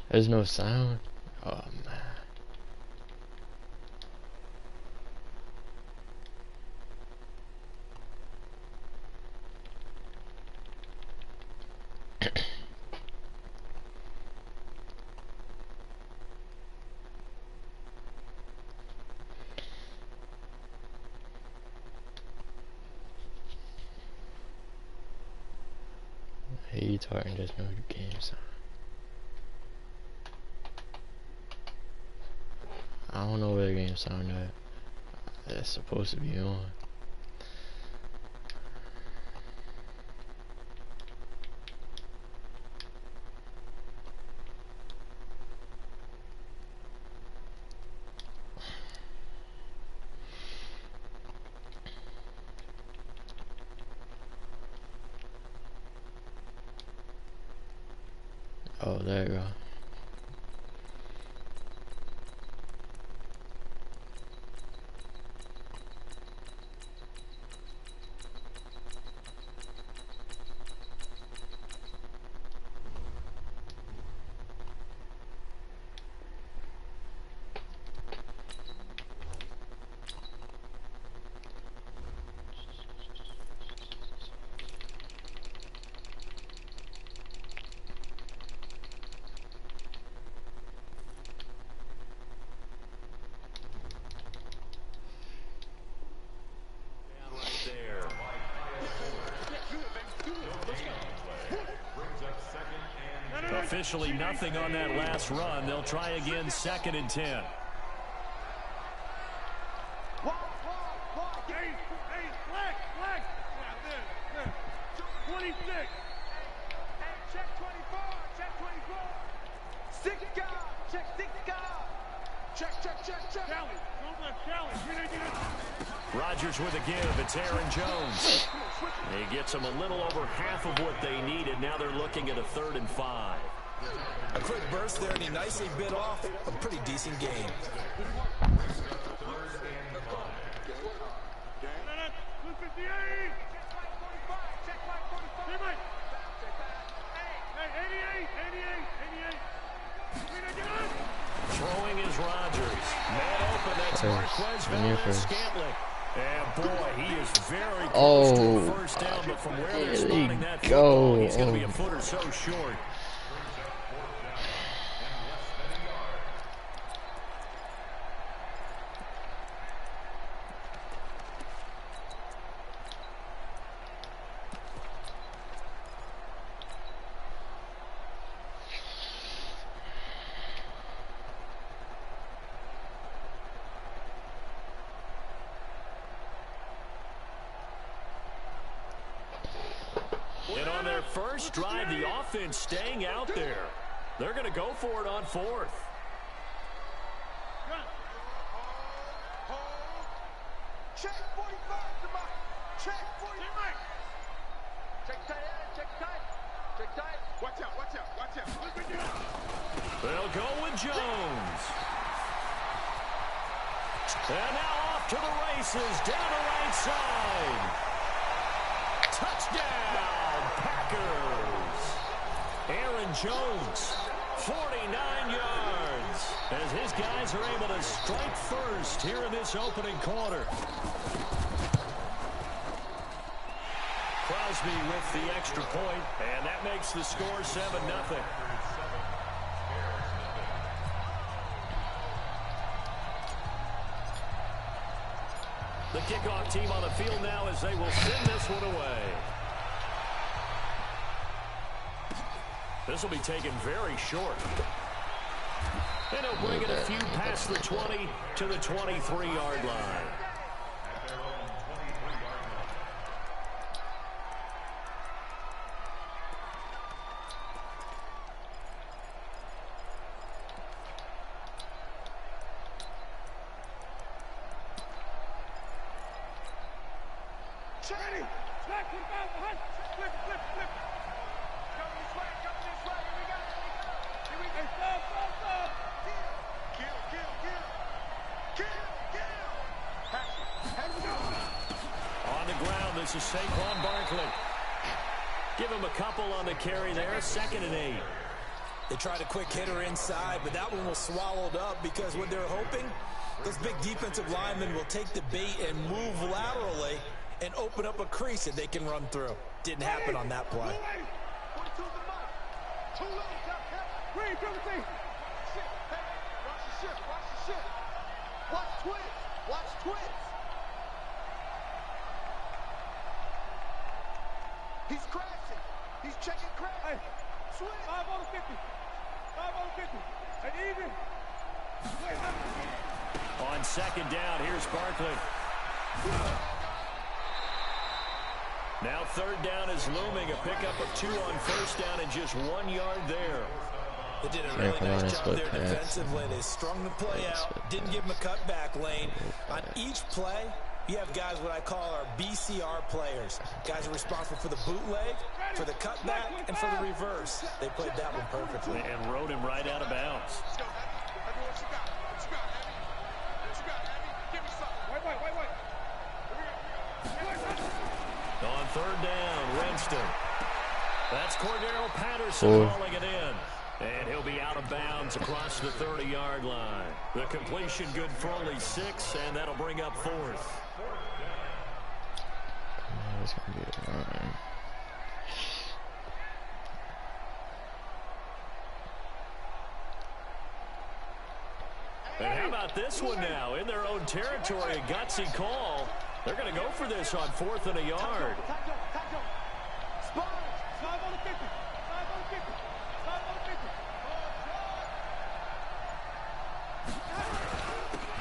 There's no sound. Oh man. Hey, you talking? There's no game sound. I don't know where the game sound at. It's supposed to be on. Oh, there you go. Officially nothing on that last run. They'll try again, 2nd and 10. Rodgers with a give. It's Aaron Jones. He gets them a little over half of what they needed. Now they're looking at a 3rd and 5. A quick burst there, and he nicely bit off a pretty decent game. Throwing is Rodgers. Man open, that's Marquez Valdes-Scantling. And boy, he is very close to a first down, but from where they're spotting that football, he's going to be a foot or so short. And on their first drive, the offense staying out there. They're going to go for it on 4th. Check 45 to Mike. Check 45. Check tight end. Check tight. Check tight. Watch out. Watch out. Watch out. They'll go with Jones. And now off to the races down the right side. Touchdown, Packers. Aaron Jones, 49 yards, as his guys are able to strike first here in this opening quarter. Crosby with the extra point, and that makes the score 7-0. The kickoff team on the field now as they will send this one away. This will be taken very short. And he'll bring it a few past the 20 to the 23-yard line. This is Saquon Barkley. Give him a couple on the carry there. 2nd and 8. They tried a quick hitter inside, but that one was swallowed up because what they're hoping, those big defensive linemen will take the bait and move laterally and open up a crease that they can run through. Didn't happen on that play. Watch twins. Watch twins. He's crashing. He's checking crash. Hey, switch. 5 on the 50. 5 on the 50. And even. On second down, here's Barkley. Now third down is looming. A pickup of 2 on first down and just 1 yard there. They did a really nice job there defensively. They strung the play out, didn't give him a cutback lane. On each play, you have guys what I call our BCR players. Guys are responsible for the bootleg, for the cutback, and for the reverse. They played that one perfectly. And rode him right out of bounds. On third down, Winston. That's Cordero Patterson calling it in. And he'll be out of bounds across the 30-yard line. The completion good for only 6, and that'll bring up 4th. That's gonna be a run. And how about this one now? In their own territory, a gutsy call. They're going to go for this on 4th and a yard.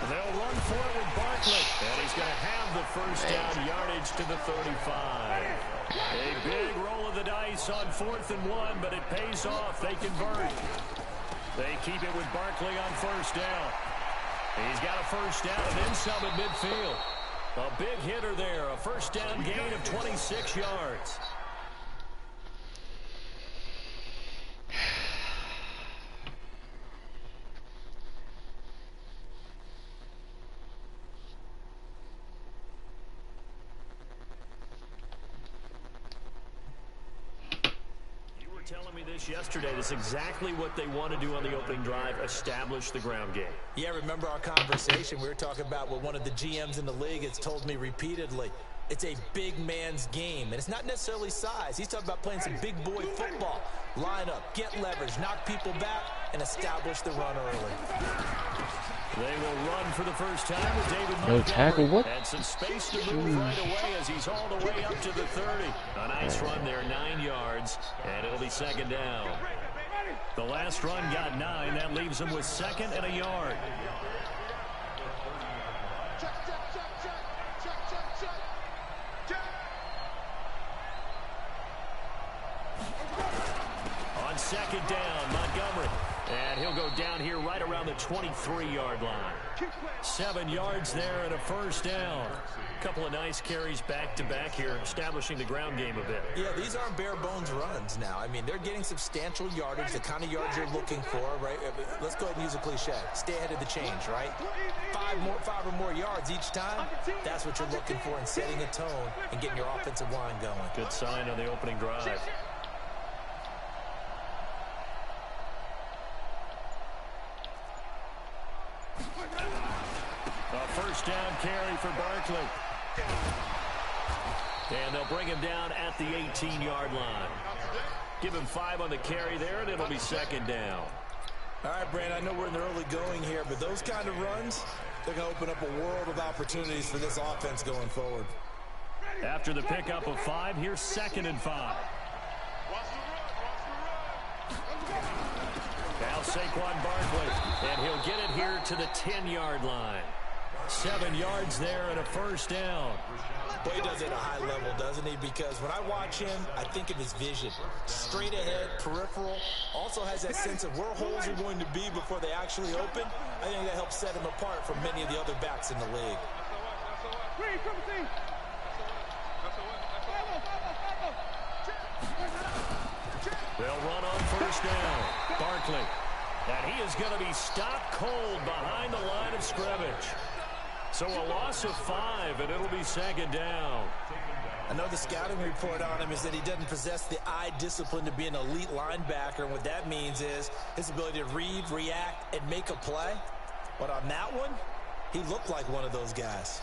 They'll run for it with Barkley. And he's going to have the first down yardage to the 35. A big roll of the dice on 4th and 1, but it pays off. They convert. They keep it with Barkley on first down. He's got a first down and then some at midfield. A big hitter there. A first down gain of 26 yards. Telling me this yesterday. That's exactly what they want to do on the opening drive, establish the ground game. Yeah, remember our conversation? We were talking about what one of the GMs in the league has told me repeatedly. It's a big man's game, and it's not necessarily size. He's talking about playing some big boy football. Line up, get leverage, knock people back, and establish the run early. They will run for the first time with David No tackle, what? And some space to move right away as he's all the way up to the 30. A nice run there, 9 yards, and it'll be second down. The last run got 9. That leaves him with 2nd and a yard. On second down, Montgomery. And he'll go down here right around the 23-yard line. 7 yards there and a first down. A couple of nice carries back-to-back here, establishing the ground game a bit. Yeah, these aren't bare-bones runs now. I mean, they're getting substantial yardage, the kind of yards you're looking for, right? Let's go ahead and use a cliche. Stay ahead of the change, right? 5 or more yards each time, that's what you're looking for in setting a tone and getting your offensive line going. Good sign on the opening drive. A first down carry for Barkley. And they'll bring him down at the 18-yard line. Give him 5 on the carry there, and it'll be second down. All right, Brandon, I know we're in the early going here, but those kind of runs, they're going to open up a world of opportunities for this offense going forward. After the pickup of 5, here's 2nd and 5. Now Saquon Barkley, and he'll get it here to the 10-yard line. 7 yards there and a first down. Boy, he does it at a high level, doesn't he? Because when I watch him, I think of his vision. Straight ahead, peripheral. Also has that sense of where holes are going to be before they actually open. I think that helps set him apart from many of the other backs in the league. They'll run on first down. Barkley. And he is going to be stopped cold behind the line of scrimmage. So a loss of 5, and it'll be second down. I know the scouting report on him is that he doesn't possess the eye discipline to be an elite linebacker. And what that means is his ability to read, react, and make a play. But on that one, he looked like one of those guys.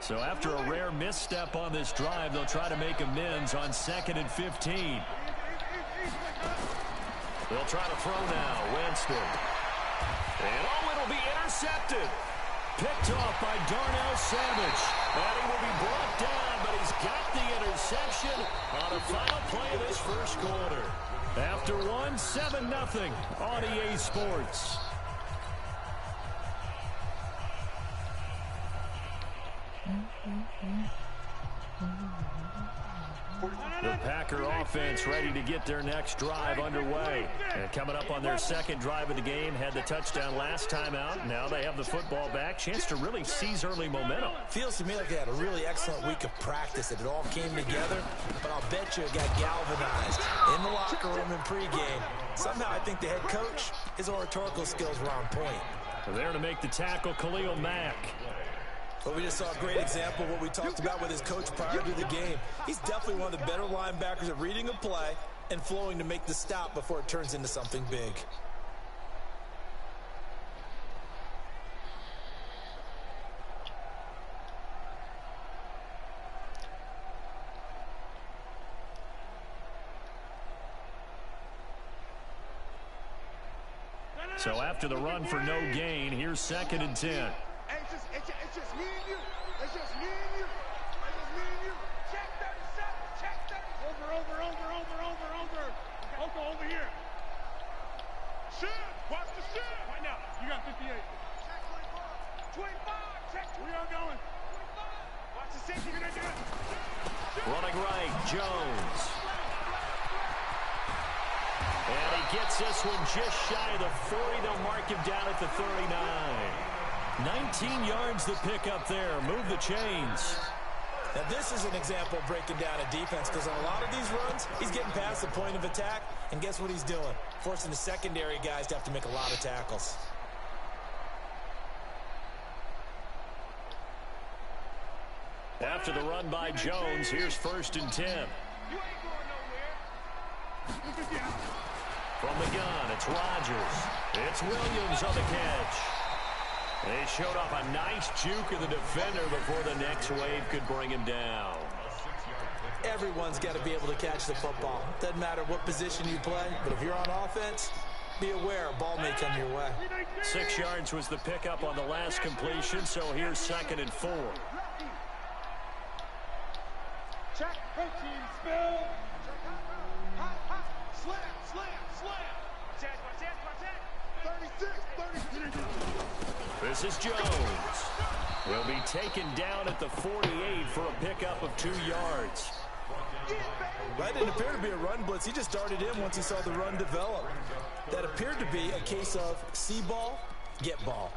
So after a rare misstep on this drive, they'll try to make amends on 2nd and 15. They'll try to throw now. Winston. And it'll be intercepted. Picked off by Darnell Savage. And he will be brought down, but he's got the interception on the final play of this first quarter. After one, 7-0 on EA Sports. The Packer offense ready to get their next drive underway. And coming up on their second drive of the game, had the touchdown last time out. Now they have the football back. Chance to really seize early momentum. Feels to me like they had a really excellent week of practice. It all came together, but I'll bet you it got galvanized in the locker room in pregame. Somehow I think the head coach, his oratorical skills were on point. They're there to make the tackle, Khalil Mack. But we just saw a great example of what we talked about with his coach prior to the game. He's definitely one of the better linebackers at reading a play and flowing to make the stop before it turns into something big. So after the run for no gain, here's 2nd and 10. It's just me and you. It's just me and you. It's just me and you. Check 37. Check 30. Over. Over here. Shoot. Watch the shoot. Right now. You got 58. Check 25. Check 25. We are going. 25. Watch the safety. You're going to do it. Running right, Jones. And he gets this one just shy of the 40. They'll mark him down at the 39. 19 yards to pick up there. Move the chains. Now this is an example of breaking down a defense, because on a lot of these runs, he's getting past the point of attack, and guess what he's doing? Forcing the secondary guys to have to make a lot of tackles. After the run by Jones, here's 1st and 10. You ain't going nowhere. From the gun, it's Rodgers. It's Williams on the catch. They showed off a nice juke of the defender before the next wave could bring him down. Everyone's got to be able to catch the football. Doesn't matter what position you play, but if you're on offense, be aware a ball may come your way. 6 yards was the pickup on the last completion, so here's 2nd and 4. Check. Protein spill. Hot. Slam. Watch that. 36. This is Jones. Will be taken down at the 48 for a pickup of 2 yards. That didn't appear to be a run blitz. He just darted in once he saw the run develop. That appeared to be a case of see ball, get ball.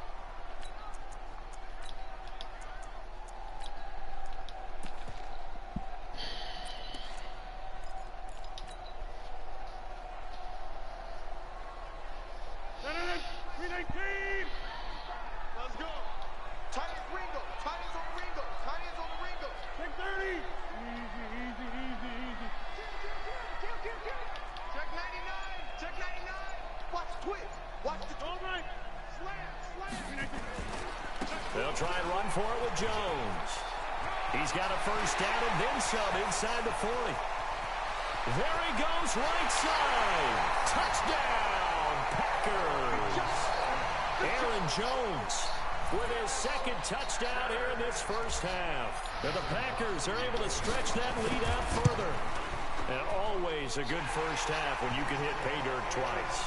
They'll try and run for it with Jones. He's got a first down and then some inside the 40. There he goes, right side. Touchdown, Packers. Aaron Jones with his 2nd touchdown here in this first half. And the Packers are able to stretch that lead out further. And always a good first half when you can hit pay dirt twice.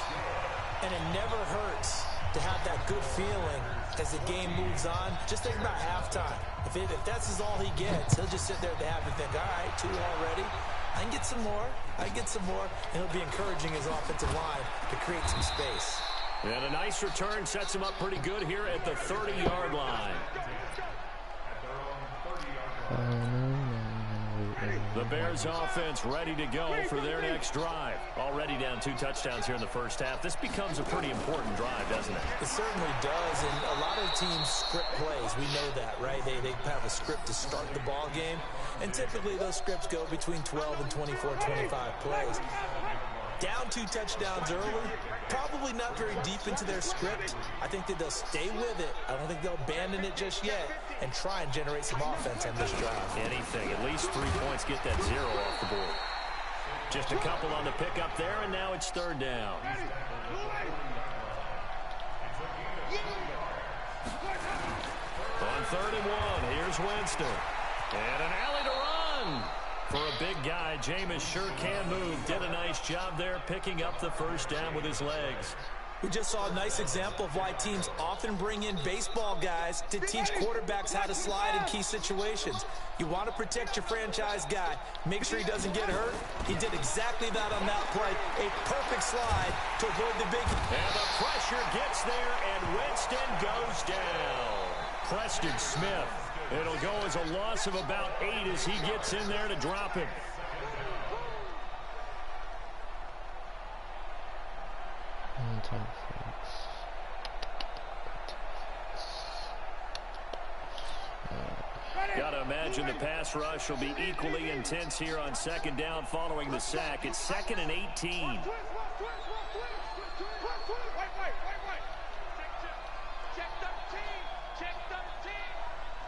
And it never hurts to have that good feeling as the game moves on. Just think about halftime. If that's all he gets, he'll just sit there at the half and think, all right, 2 already. I can get some more. And he'll be encouraging his offensive line to create some space. And a nice return sets him up pretty good here at the 30-yard line. The Bears offense ready to go for their next drive. Already down 2 touchdowns here in the first half. This becomes a pretty important drive, doesn't it? It certainly does, and a lot of teams script plays. We know that, right? They have a script to start the ball game, and typically those scripts go between 12 and 24, 25 plays. Down 2 touchdowns early, probably not very deep into their script. I think that they'll stay with it. I don't think they'll abandon it just yet and try and generate some offense on this drive. Anything, at least 3 points, get that 0 off the board. Just a couple on the pickup there, and now it's 3rd down. On 3rd and 1, here's Winston. And an alley to run. For a big guy, Jameis sure can move. Did a nice job there picking up the first down with his legs. We just saw a nice example of why teams often bring in baseball guys to teach quarterbacks how to slide in key situations. You want to protect your franchise guy. Make sure he doesn't get hurt. He did exactly that on that play. A perfect slide to avoid the big... And the pressure gets there, and Winston goes down. Preston Smith. It'll go as a loss of about 8 as he gets in there to drop him. Gotta imagine the pass rush will be equally intense here on 2nd down following the sack. It's 2nd and 18.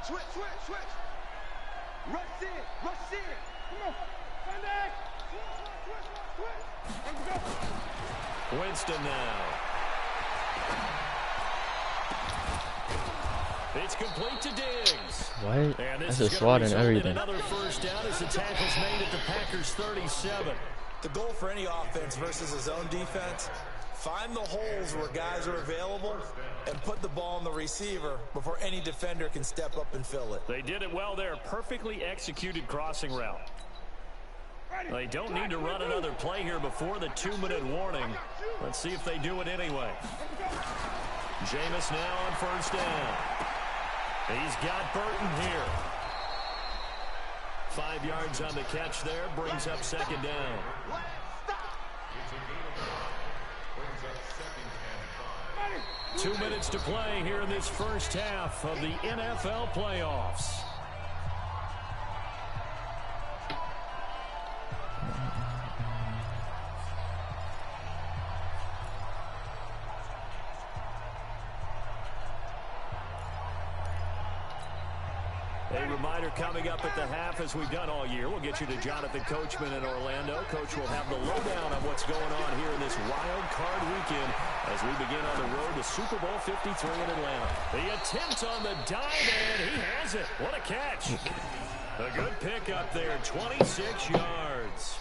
Switch. Rush in. Come on. Contact. Switch. Winston now. It's complete to Diggs. What? And That's this a is swat going and to result in everything. another first down as the tackle's made at the Packers' 37. The goal for any offense versus a zone defense, find the holes where guys are available and put the ball on the receiver before any defender can step up and fill it. They did it well there. Perfectly executed crossing route. They don't need to run another play here before the 2-minute warning. Let's see if they do it anyway. Jameis now on first down. He's got Burton here. 5 yards on the catch there. Brings up 2nd down. Two minutes to play here in this first half of the NFL playoffs. A reminder coming up at the half, as we've done all year. We'll get you to Jonathan Coachman in Orlando. Coach will have the lowdown on what's going on here in this wild card weekend as we begin on the road to Super Bowl 53 in Atlanta. The attempt on the dive, and he has it. What a catch. A good pick up there, 26 yards.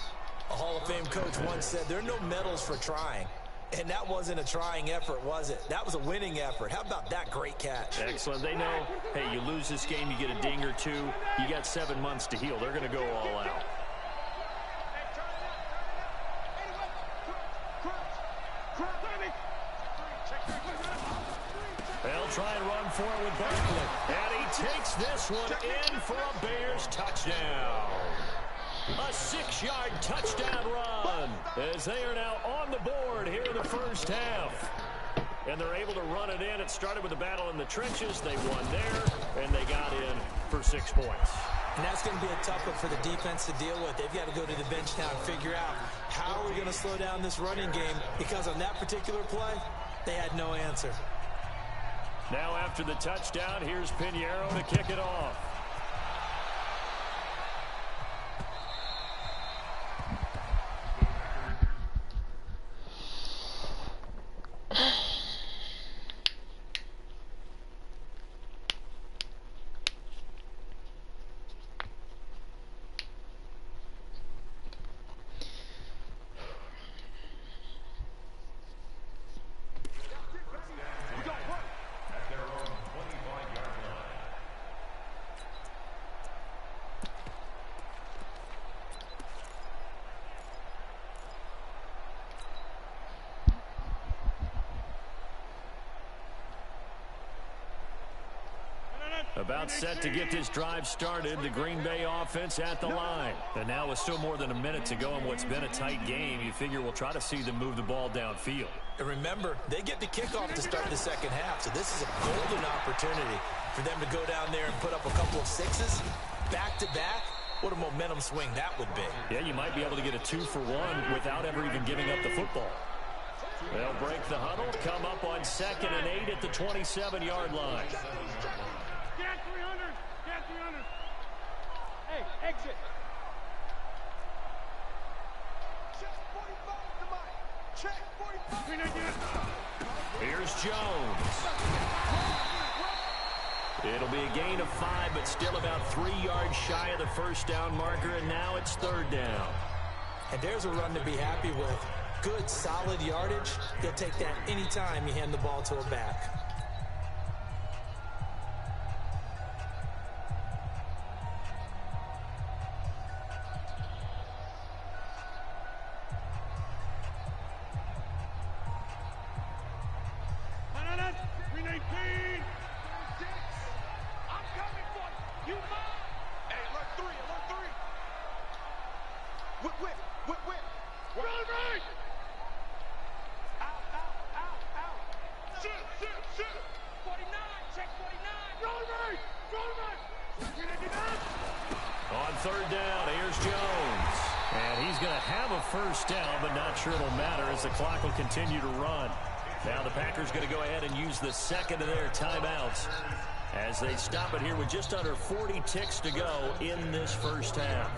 A Hall of Fame coach once said there are no medals for trying. And that wasn't a trying effort, was it? That was a winning effort. How about that great catch? Excellent. They know, hey, you lose this game, you get a ding or two. You got 7 months to heal. They're going to go all out. They'll try and run for it with Barkley. And he takes this one in for a Bears touchdown. A 6-yard touchdown run as they are now on the board here in the first half. And they're able to run it in. It started with a battle in the trenches. They won there, and they got in for 6 points. And that's going to be a tough one for the defense to deal with. They've got to go to the bench now and figure out how are we going to slow down this running game, because on that particular play, they had no answer. Now after the touchdown, here's Pinheiro to kick it off. About set to get this drive started. The Green Bay offense at the line. And now with still more than a minute to go in what's been a tight game, you figure we'll try to see them move the ball downfield. And remember, they get the kickoff to start the second half, so this is a golden opportunity for them to go down there and put up a couple of sixes back-to-back. What a momentum swing that would be. Yeah, you might be able to get a 2-for-1 without ever even giving up the football. They'll break the huddle, come up on 2nd and 8 at the 27-yard line. Get 300. Get 300. Hey, exit. Check 45 to Mike. Check 45. Here's Jones. It'll be a gain of 5, but still about 3 yards shy of the first down marker, and now it's 3rd down. And there's a run to be happy with. Good, solid yardage. He'll take that anytime you hand the ball to a back. On 3rd down, here's Jones. And he's going to have a first down, but not sure it'll matter as the clock will continue to run. Now the Packers going to go ahead and use the second of their timeouts as they stop it here with just under 40 ticks to go in this first half.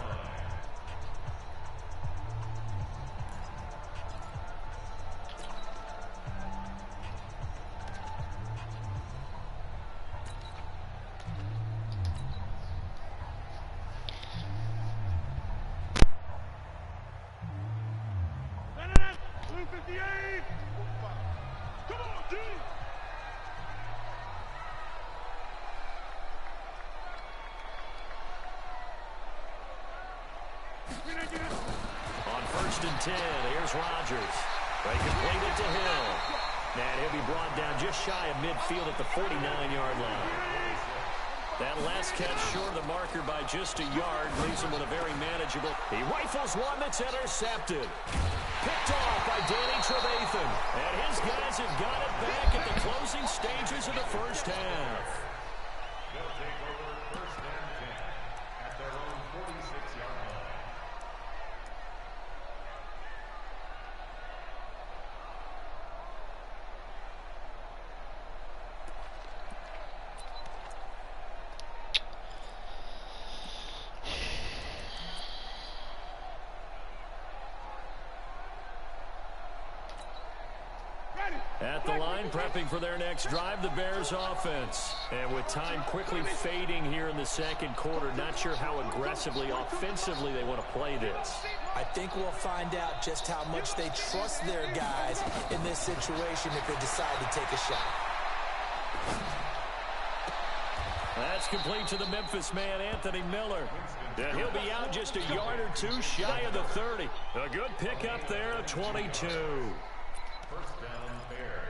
On 1st and 10, here's Rodgers. They complete it to Hill. And he'll be brought down just shy of midfield at the 49-yard line. That last catch short of the marker by just a yard leaves him with a very manageable. He rifles one that's intercepted. Picked off by Danny Trevathan. And his guys have got it back at the closing stages of the first half. They'll take over 1st and 10 at their own 46-yard line. At the line, prepping for their next drive, the Bears offense. And with time quickly fading here in the second quarter, not sure how aggressively, offensively they want to play this. I think we'll find out just how much they trust their guys in this situation if they decide to take a shot. That's complete to the Memphis man, Anthony Miller. And he'll be out just a yard or two shy of the 30. A good pickup there, 22. 1st down, Bears.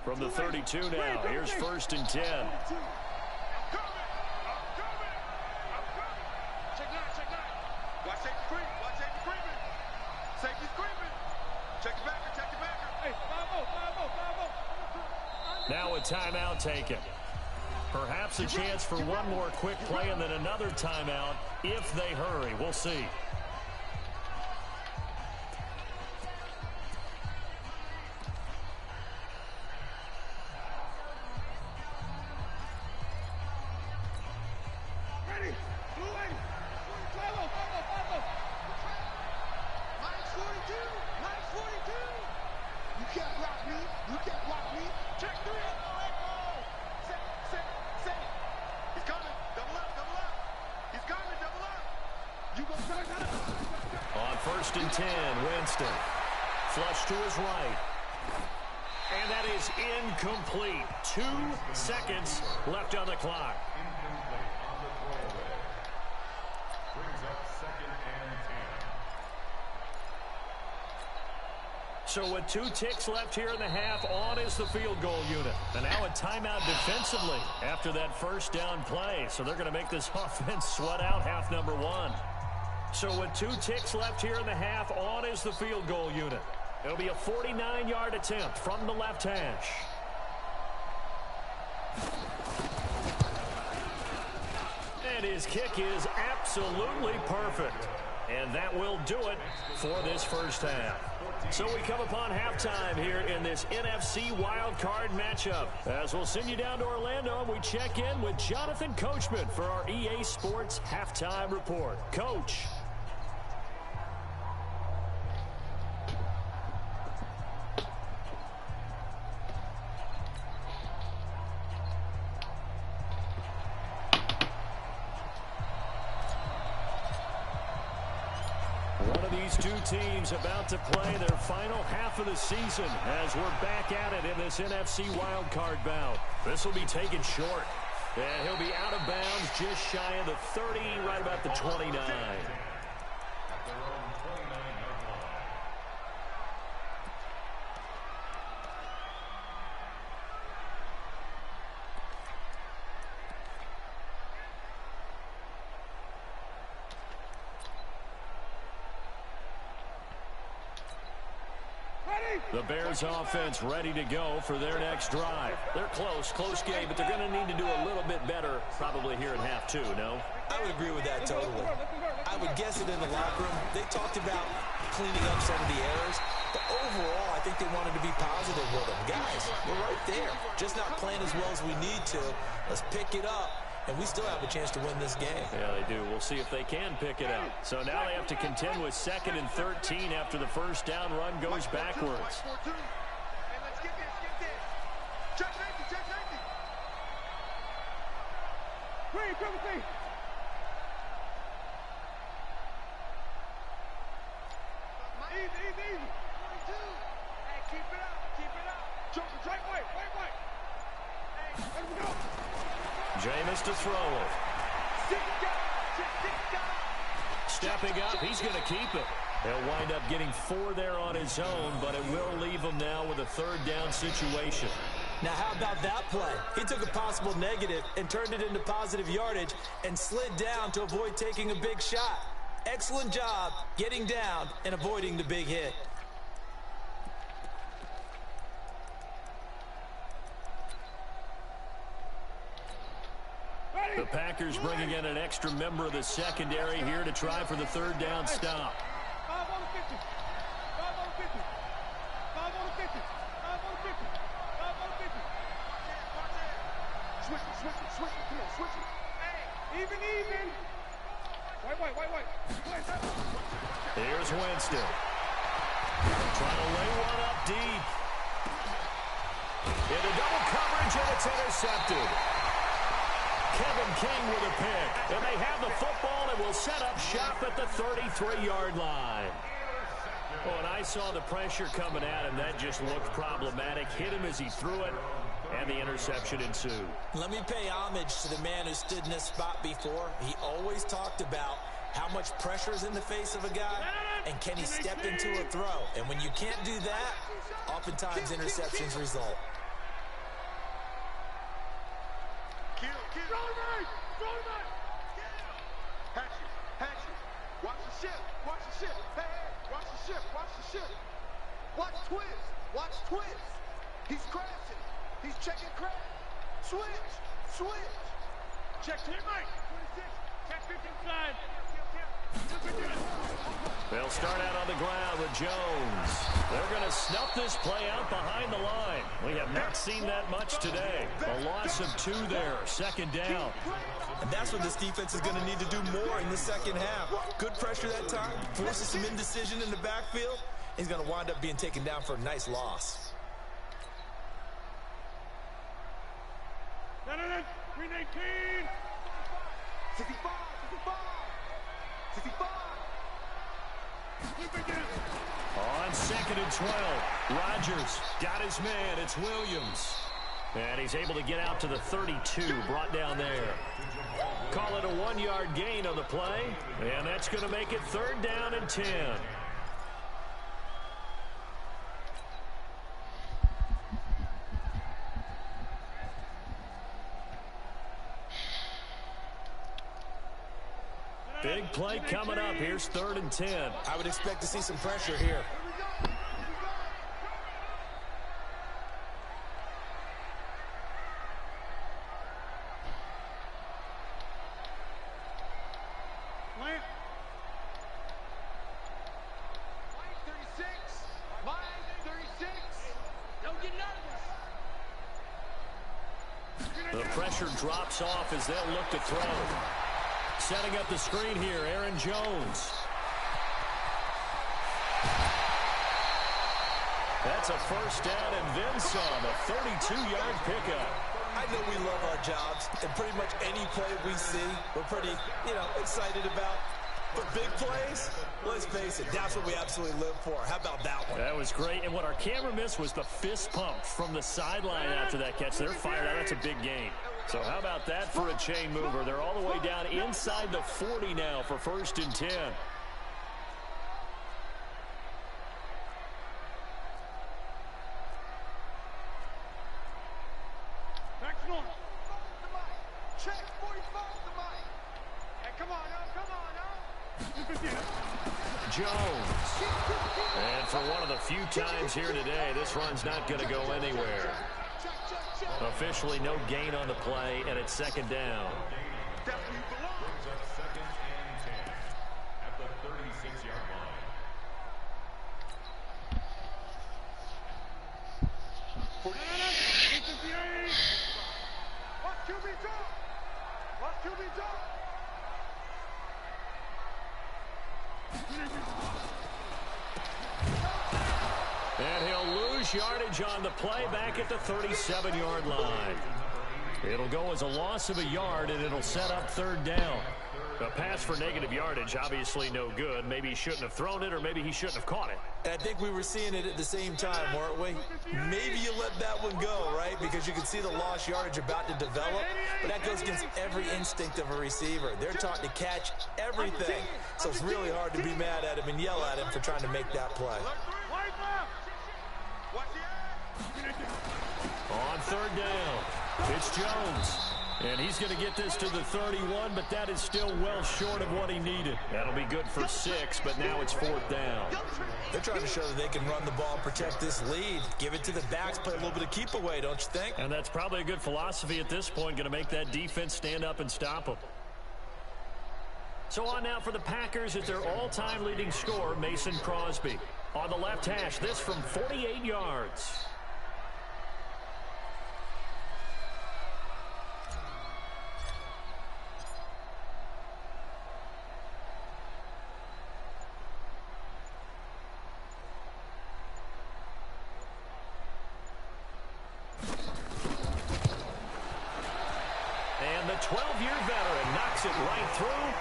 From the 32 now, here's 1st and 10. Check 9, check 9. Watch safety creep. Watch safety creeping. Safety's creeping. Check your backer, check your backer. Hey, 5-0. Now a timeout taken. Perhaps a chance for one more quick play and then another timeout if they hurry. We'll see. On 1st and 10, Winston. Flush to his right. And that is incomplete. 2 seconds left on the clock. Incomplete on the throwaway. Brings up 2nd and 10. So with 2 ticks left here in the half, on is the field goal unit. And now a timeout defensively after that first down play. So they're going to make this offense sweat out half number 1. So with 2 ticks left here in the half, on is the field goal unit. It'll be a 49-yard attempt from the left hash. And his kick is absolutely perfect. And that will do it for this first half. So we come upon halftime here in this NFC wildcard matchup. As we'll send you down to Orlando, and we check in with Jonathan Coachman for our EA Sports Halftime Report. Coach. These 2 teams about to play their final half of the season as we're back at it in this NFC wildcard bout. This will be taken short. And he'll be out of bounds just shy of the 30, right about the 29. The Bears offense ready to go for their next drive. They're close game, but they're going to need to do a little bit better probably here in half 2, no? I would agree with that totally. I would guess it in the locker room. They talked about cleaning up some of the errors, but overall, I think they wanted to be positive with them. Guys, we're right there. Just not playing as well as we need to. Let's pick it up. And we still have a chance to win this game. Yeah, they do. We'll see if they can pick it up. So now they have to contend with 2nd and 13 after the first down run goes backwards. Jameis to throw it. Stepping up, he's going to keep it. He'll wind up getting 4 there on his own, but it will leave him now with a 3rd down situation. Now, how about that play? He took a possible negative and turned it into positive yardage and slid down to avoid taking a big shot. Excellent job getting down and avoiding the big hit. The Packers bringing in an extra member of the secondary here to try for the 3rd down stop. 5 on the 50. 5 on the 50. 5 on the 50. 5 on the 50. 5 on the 50. Switch it. Come on, switch it. Hey, even. White. Here's Winston. Trying to lay one up deep. Into double coverage, and it's intercepted. Kevin King with a pick. And they have the football and will set up shop at the 33-yard line. Oh, and I saw the pressure coming at him. That just looked problematic. Hit him as he threw it, and the interception ensued. Let me pay homage to the man who stood in this spot before. He always talked about how much pressure is in the face of a guy, and can he step into a throw. And when you can't do that, oftentimes interceptions result. Watch the ship. Hey, watch the ship. Watch twist. He's crashing. He's checking crash. Switch. Check teammate. 26. Check 15 slide. They'll start out on the ground with Jones. They're going to snuff this play out behind the line. We have not seen that much today. A loss of 2 there, 2nd down. And that's what this defense is going to need to do more in the 2nd half. Good pressure that time, forces some indecision in the backfield. He's going to wind up being taken down for a nice loss. 319. 65. 65. On 2nd and 12, Rodgers got his man. It's Williams. And he's able to get out to the 32, brought down there. Call it a 1-yard gain on the play, and that's going to make it 3rd down and 10. Big play coming up. Here's 3rd and 10. I would expect to see some pressure here. The pressure drops off as they'll look to throw. Setting up the screen here, Aaron Jones. That's a 1st down and then some, a 32-yard pickup. I know we love our jobs, and pretty much any play we see, we're pretty, excited about. But big plays, let's face it, that's what we absolutely live for. How about that one? That was great, and what our camera missed was the fist pump from the sideline after that catch. They're fired out. That's a big gain. So how about that for a chain mover? They're all the way down inside the 40 now for 1st and 10. Jones. And for one of the few times here today, this run's not going to go anywhere. Officially no gain on the play, and it's 2nd down. Brings up 2nd and 10 at the 36-yard line. And he'll lose yardage on the play back at the 37-yard line. It'll go as a loss of a yard, and it'll set up 3rd down. A pass for negative yardage, obviously no good. Maybe he shouldn't have thrown it, or maybe he shouldn't have caught it. And I think we were seeing it at the same time, weren't we? Maybe you let that one go, right? Because you can see the lost yardage about to develop. But that goes against every instinct of a receiver. They're taught to catch everything. So it's really hard to be mad at him and yell at him for trying to make that play. On 3rd down, it's Jones. And he's going to get this to the 31, but that is still well short of what he needed. That'll be good for 6, but now it's 4th down. They're trying to show that they can run the ball and protect this lead. Give it to the backs, play a little bit of keep away, don't you think? And that's probably a good philosophy at this point, going to make that defense stand up and stop them. So on now for the Packers at their all-time leading scorer, Mason Crosby. On the left hash, this from 48 yards. And the 12-year veteran knocks it right through.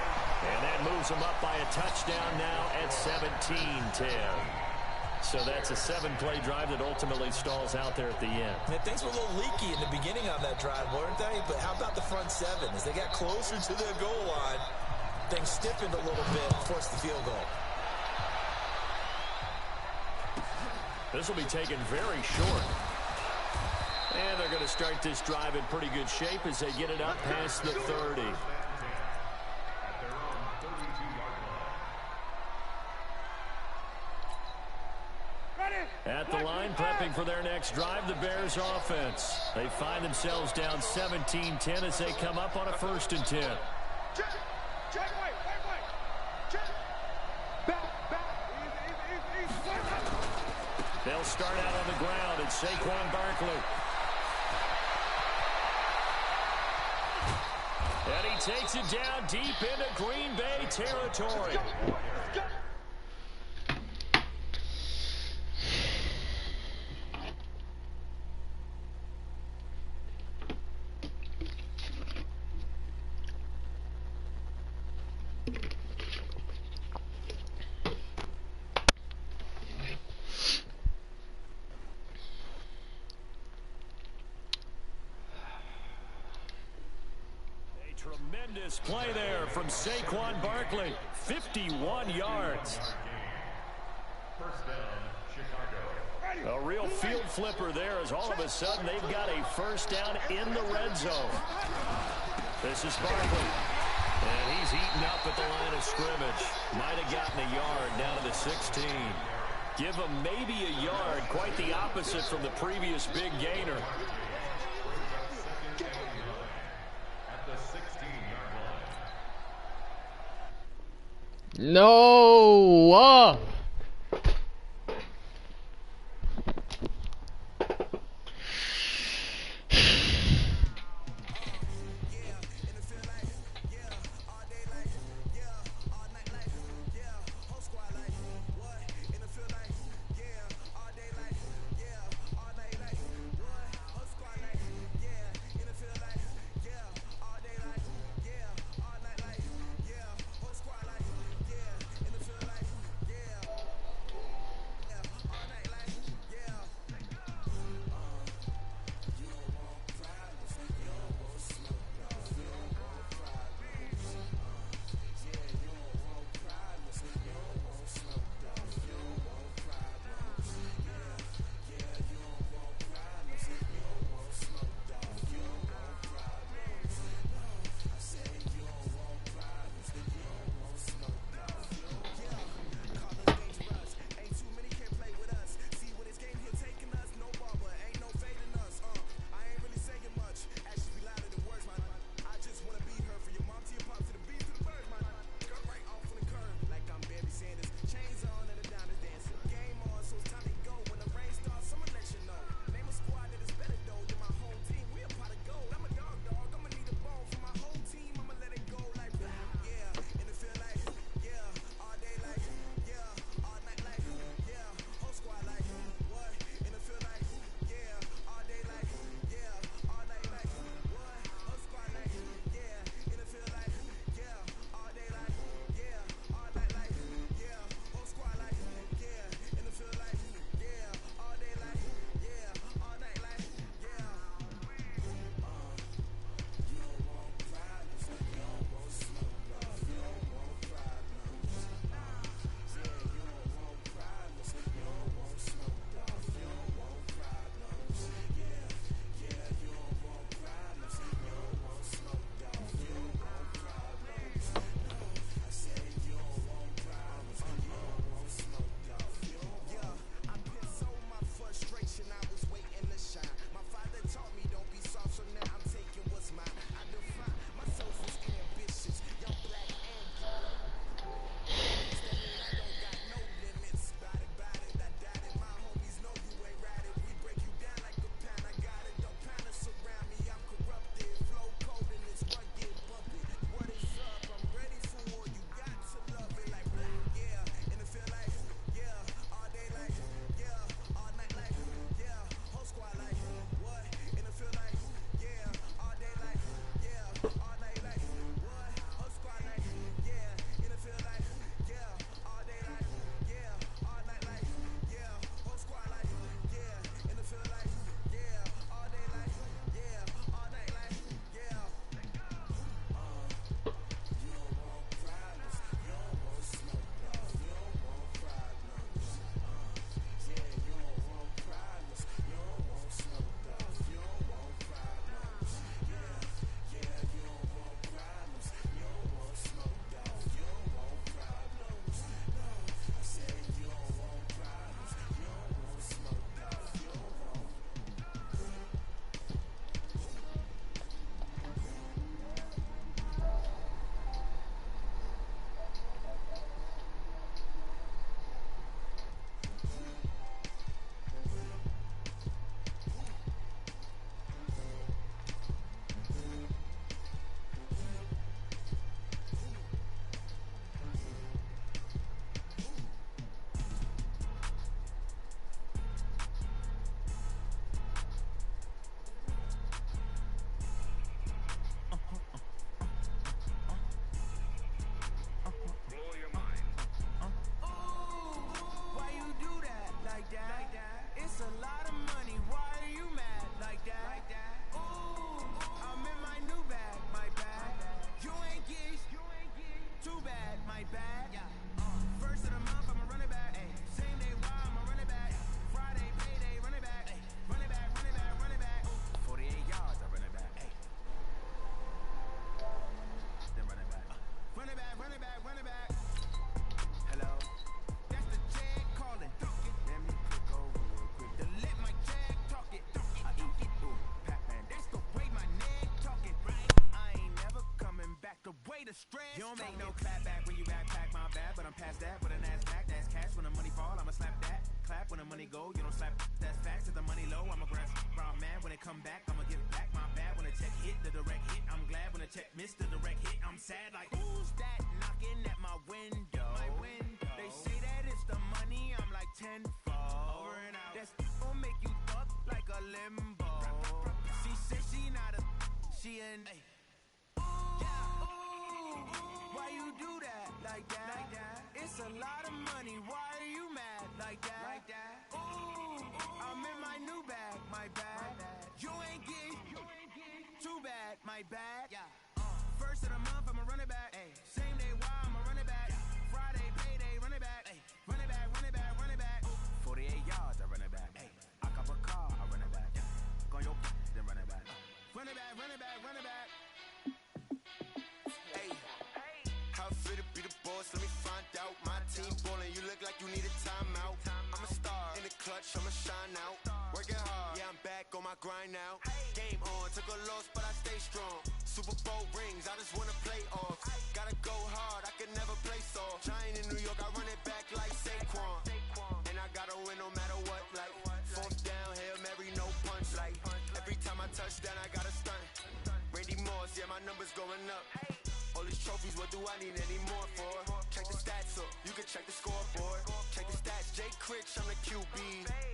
And that moves him up by a touchdown now at 17-10. So that's a 7-play drive that ultimately stalls out there at the end. And things were a little leaky in the beginning on that drive, weren't they? But how about the front 7? As they got closer to their goal line, things stiffened a little bit and forced the field goal. This will be taken very short. And they're going to start this drive in pretty good shape as they get it up past the 30. At the line, prepping for their next drive, the Bears offense. They find themselves down 17-10 as they come up on a 1st and 10. They'll start out on the ground. It's Saquon Barkley. And he takes it down deep into Green Bay territory. Tremendous play there from Saquon Barkley. 51 yards. First down, Chicago. A real field flipper there as all of a sudden they've got a first down in the red zone. This is Barkley. And he's eaten up at the line of scrimmage. Might have gotten a yard down to the 16. Give him maybe a yard. Quite the opposite from the previous big gainer. At the 16-yard line. No! my bad. First of the month, I'm a running back. Same day, why I'm a running back. Friday, payday, running back. Running back, running back, running back. 48 yards, I run it back. Then running back. Running back, running back, running back. Hello? That's the jag calling. Let me click over real quick. To let my jag talk it. I eat it. Ooh, Pac-Man, that's the way my neck talking. I ain't never coming back the way the stress. You don't make no clap back when you backpack, my bad. But I'm past that with an ass back. That's cash when the money fall. I'ma slap that. Clap when the money go. You don't slap. That's facts. If the money low, I'ma grab. Round man when it come back, I'ma give back my bad. When the check hit, the direct hit. I'm glad when the check missed the direct hit. I'm sad like who's that knocking at my window? My window. They say that it's the money. I'm like tenfold. Over and out. That's gon' make you fuck like a limbo. She said she not a. She an. Why you do that like that? Like that? It's a lot of money. Why are you mad like that? Like that? Ooh, I'm in my new bag. My bad. You ain't getting too bad. My bad. First of the month, I'm a running back. Same day, why I'm a running back. Friday, payday, running back. Running back, running back, running back. 48 yards, I run it back. I cop a car, I run it back. Go your then run it back. Running back, running back, running back. How fit to be the boss? Let me find out. My team ballin', you look like you need a timeout. I'm a star in the clutch, I'ma shine out. Working hard, yeah, I'm back on my grind now. Game on, took a loss, but I stay strong. Super Bowl rings, I just wanna play off. Gotta go hard, I can never play soft. Giant in New York, I run it back like Saquon. And I gotta win no matter what, like fourth down, Hail Mary, no punch. Like every time I touch down, I gotta stunt. Randy Moss, yeah, my numbers going up. All these trophies, what do I need any more for? Check the stats up, you can check the scoreboard. Check the stats, Jay Critch, I'm the QB.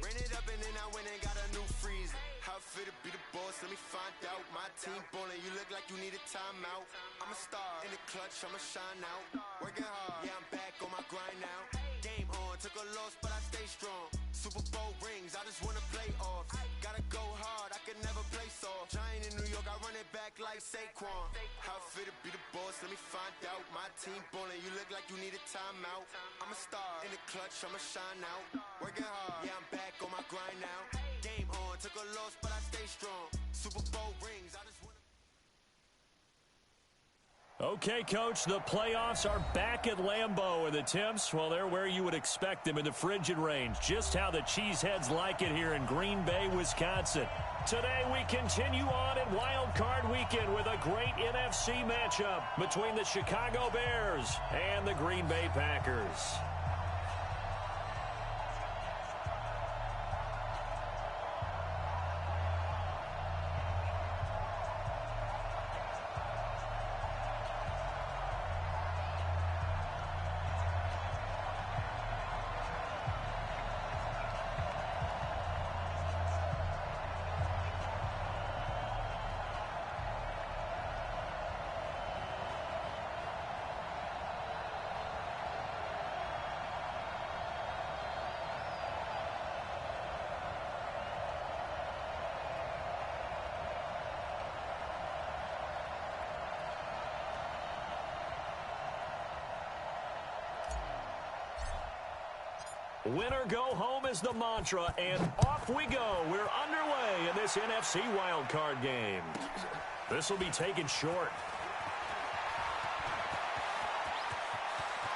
Ran it up and then I went and got a new freeze. How fit to be the boss, let me find out. My team ballin', you look like you need a timeout. I'm a star in the clutch, I'ma shine out. Working hard, yeah, I'm back on my grind now. Game on, took a loss, but I stay strong. Super Bowl rings, I just wanna play off. Gotta go hard, I can never play soft. Giant in New York, I run it back like Saquon. How fit to be the boss, let me find out. My team ballin', you look like you need a timeout. I'm a star in the clutch, I'ma shine out. Working hard, yeah, I'm back on my grind now. Game on, took a loss, but I stay strong. Super Bowl rings, I just wanna. Okay, Coach, the playoffs are back at Lambeau, and the temps, well, they're where you would expect them in the frigid range. Just how the Cheeseheads like it here in Green Bay, Wisconsin. Today, we continue on in Wild Card Weekend with a great NFC matchup between the Chicago Bears and the Green Bay Packers. Win or go home is the mantra, and off we go. We're underway in this NFC wildcard game. This will be taken short.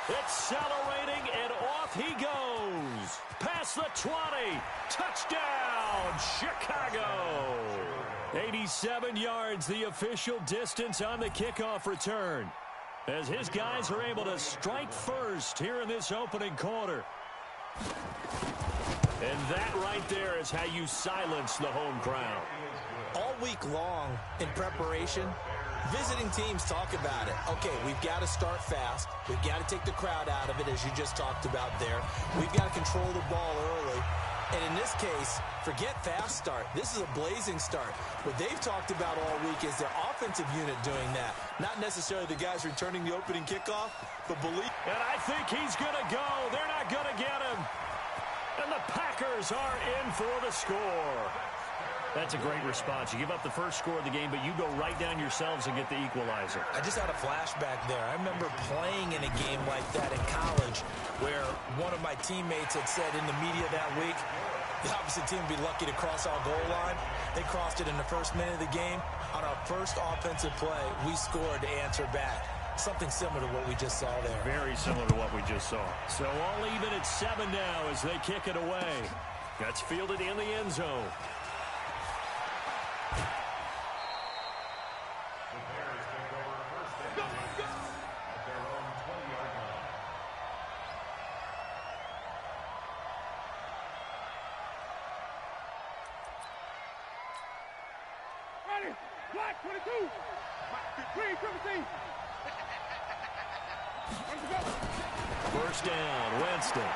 Accelerating, and off he goes. Past the 20. Touchdown, Chicago. 87 yards, the official distance on the kickoff return, as his guys are able to strike first here in this opening quarter. And that right there is how you silence the home crowd. All week long in preparation, visiting teams talk about it. Okay, we've got to start fast. We've got to take the crowd out of it, as you just talked about there. We've got to control the ball early. And in this case, forget fast start. This is a blazing start. What they've talked about all week is their offensive unit doing that. Not necessarily the guys returning the opening kickoff, but believe. And I think he's going to go. They're not going to get him. And the Packers are in for the score. That's a great response. You give up the first score of the game, but you go right down yourselves and get the equalizer. I just had a flashback there. I remember playing in a game like that in college where one of my teammates had said in the media that week, the opposite team would be lucky to cross our goal line. They crossed it in the first minute of the game. On our first offensive play, we scored to answer back. Something similar to what we just saw there. Very similar to what we just saw. So all even at 7 now as they kick it away. That's fielded in the end zone. Black 22. Green 17. First down, Winston.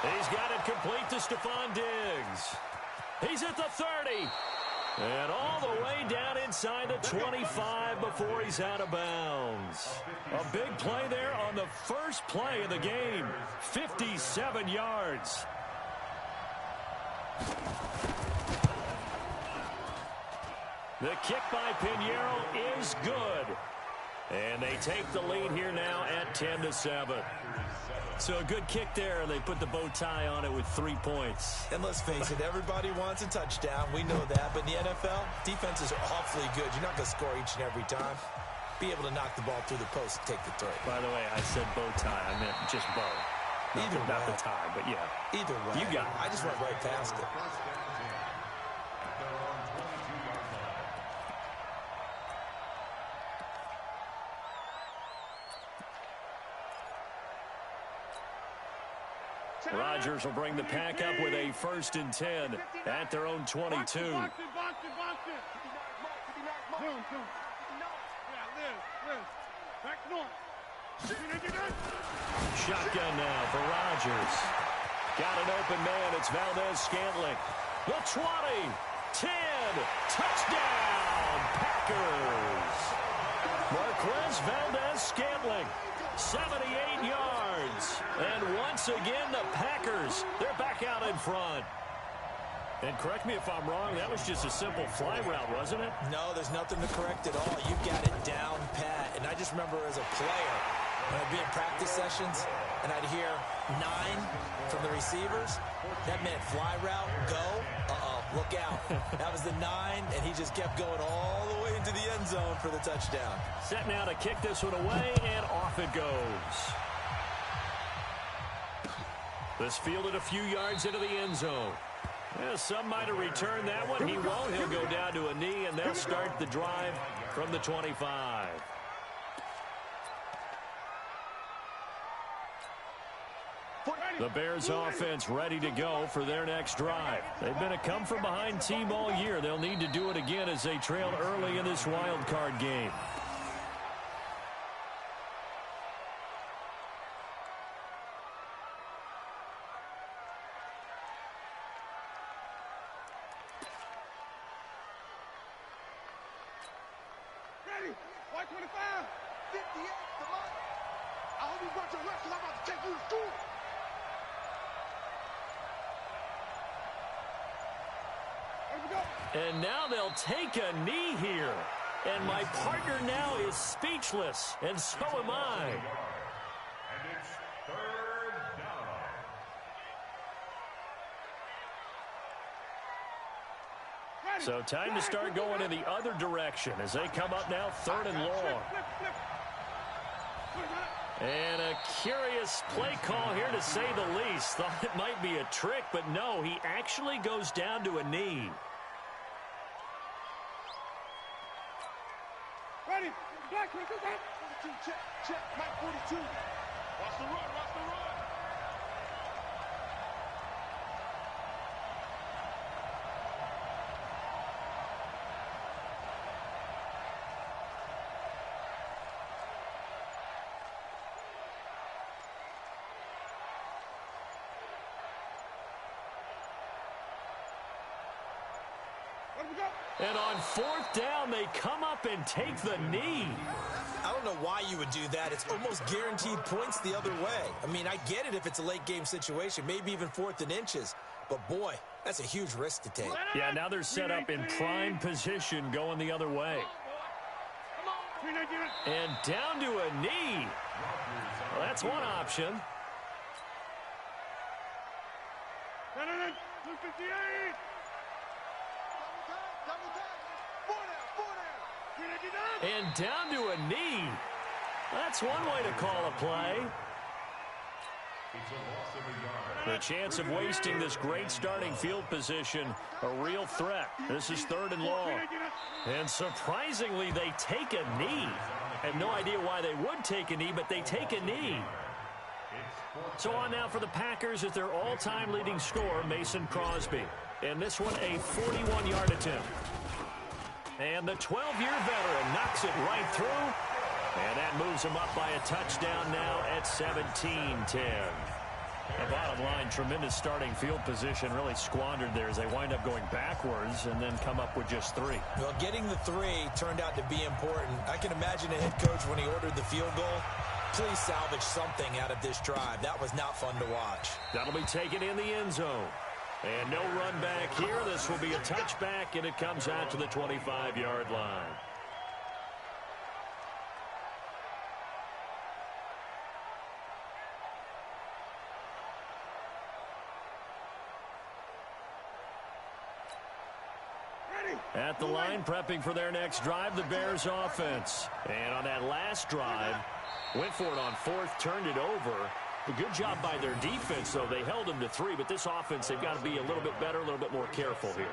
He's got it complete to Stephon Diggs. He's at the 30. And all the way down inside the 25 before he's out of bounds. A big play there on the first play of the game. 57 yards. The kick by Pinheiro is good. And they take the lead here now at 10-7. So a good kick there. They put the bow tie on it with 3 points. And let's face it, everybody wants a touchdown. We know that. But in the NFL, defenses are awfully good. You're not going to score each and every time. Be able to knock the ball through the post and take the throw. By the way, I said bow tie. I meant just bow. Not the tie, but yeah. Either way. You got it. I just went right past it. Rodgers will bring the pack up with a 1st and 10 at their own 22. Shotgun now for Rodgers. Got an open man. It's Valdez-Scantling. The 20, 10, touchdown, Packers. Marquez Valdez-Scantling, 78 yards. And once again, the Packers, they're back out in front. And correct me if I'm wrong, that was just a simple fly route, wasn't it? No, there's nothing to correct at all. You've got it down pat. And I just remember as a player, when I'd be in practice sessions, and I'd hear 9 from the receivers, that meant fly route, go, look out. That was the 9, and he just kept going all the way into the end zone for the touchdown. Set now to kick this one away, and off it goes. This fielded a few yards into the end zone. Yeah, some might have returned that one. He won't. He'll go down to a knee, and they'll start the drive from the 25. The Bears offense ready to go for their next drive. They've been a come-from-behind team all year. They'll need to do it again as they trail early in this wild card game. Ready? White 25. 58. Come on. I hope you brought your rest because I'm about to take you to school. And now they'll take a knee here. And my partner now is speechless, and so am I. And it's 3rd down. So time to start going in the other direction as they come up now 3rd and long. And a curious play call here to say the least. Thought it might be a trick, but no, he actually goes down to a knee. Ready? Black 22. Check, check, Mike 42. Watch the run, watch the run. And on 4th down, they come up and take the knee. I don't know why you would do that. It's almost guaranteed points the other way. I mean, I get it if it's a late game situation, maybe even 4th and inches. But, boy, that's a huge risk to take. Yeah, now they're set up in prime position going the other way. And down to a knee. Well, that's one option. And down to a knee. That's one way to call a play. The chance of wasting this great starting field position, a real threat. This is 3rd and long. And surprisingly, they take a knee. I have no idea why they would take a knee, but they take a knee. So on now for the Packers is their all-time leading scorer, Mason Crosby. And this one, a 41-yard attempt. And the 12-year veteran knocks it right through. And that moves him up by a touchdown now at 17-10. The bottom line, tremendous starting field position, really squandered there as they wind up going backwards and then come up with just 3. Well, getting the 3 turned out to be important. I can imagine a head coach when he ordered the field goal. Please salvage something out of this drive. That was not fun to watch. That'll be taken in the end zone. And no run back here. This will be a touchback, and it comes out to the 25-yard line. At the line, prepping for their next drive, the Bears offense. And on that last drive, went for it on 4th, turned it over. A good job by their defense, though. They held them to 3, but this offense, they've got to be a little bit better, a little bit more careful here.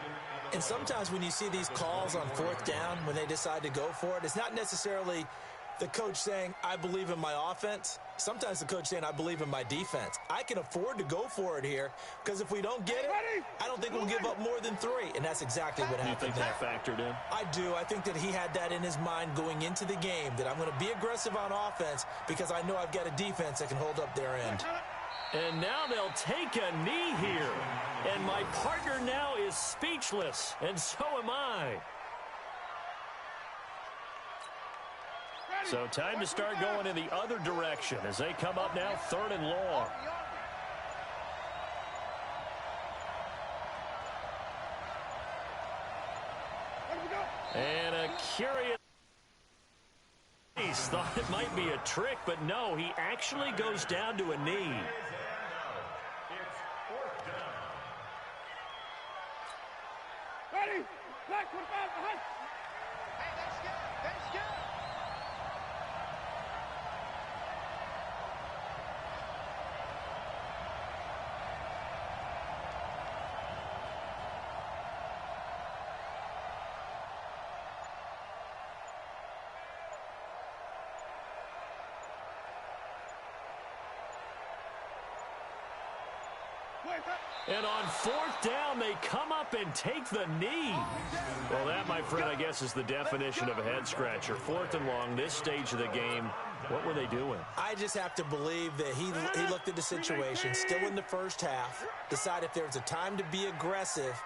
And sometimes when you see these calls on 4th down, when they decide to go for it, it's not necessarily the coach saying, I believe in my offense. Sometimes the coach saying, I believe in my defense. I can afford to go for it here because if we don't get it, I don't think we'll give up more than 3. And that's exactly what happened. You think that factored in? I do. I think that he had that in his mind going into the game, that I'm going to be aggressive on offense because I know I've got a defense that can hold up their end. And now they'll take a knee here. And my partner now is speechless, and so am I. So time to start going in the other direction as they come up now 3rd and long. And a curious thought it might be a trick, but no, he actually goes down to a knee. Ready? Black, put back behind. Hey, that's good. That's good. And on 4th down, they come up and take the knee. Well, that, my friend, I guess is the definition of a head-scratcher. 4th and long, this stage of the game. What were they doing? I just have to believe that he looked at the situation, still in the first half, decided if there was a time to be aggressive,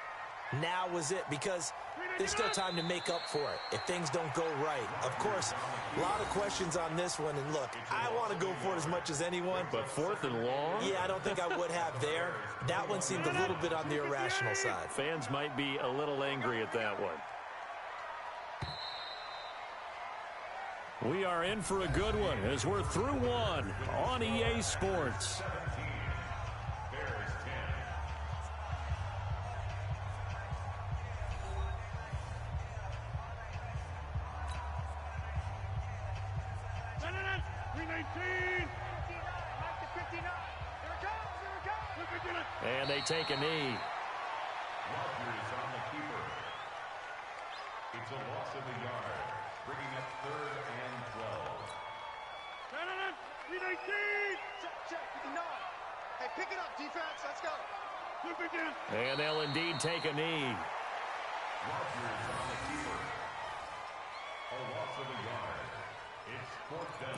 now was it, because there's still time to make up for it if things don't go right. Of course, a lot of questions on this one, and look, I want to go for it as much as anyone. But 4th and long? Yeah, I don't think I would have there. That one seemed a little bit on the irrational side. Fans might be a little angry at that one. We are in for a good one as we're through one on EA Sports. And they take a knee. On the keeper. It's a loss of a yard, bringing up 3rd and 12. Check, 59. Hey, pick it up, defense. Let's go. And they'll indeed take a knee. Rodgers on the keeper. A loss of a yard. It's 4th down.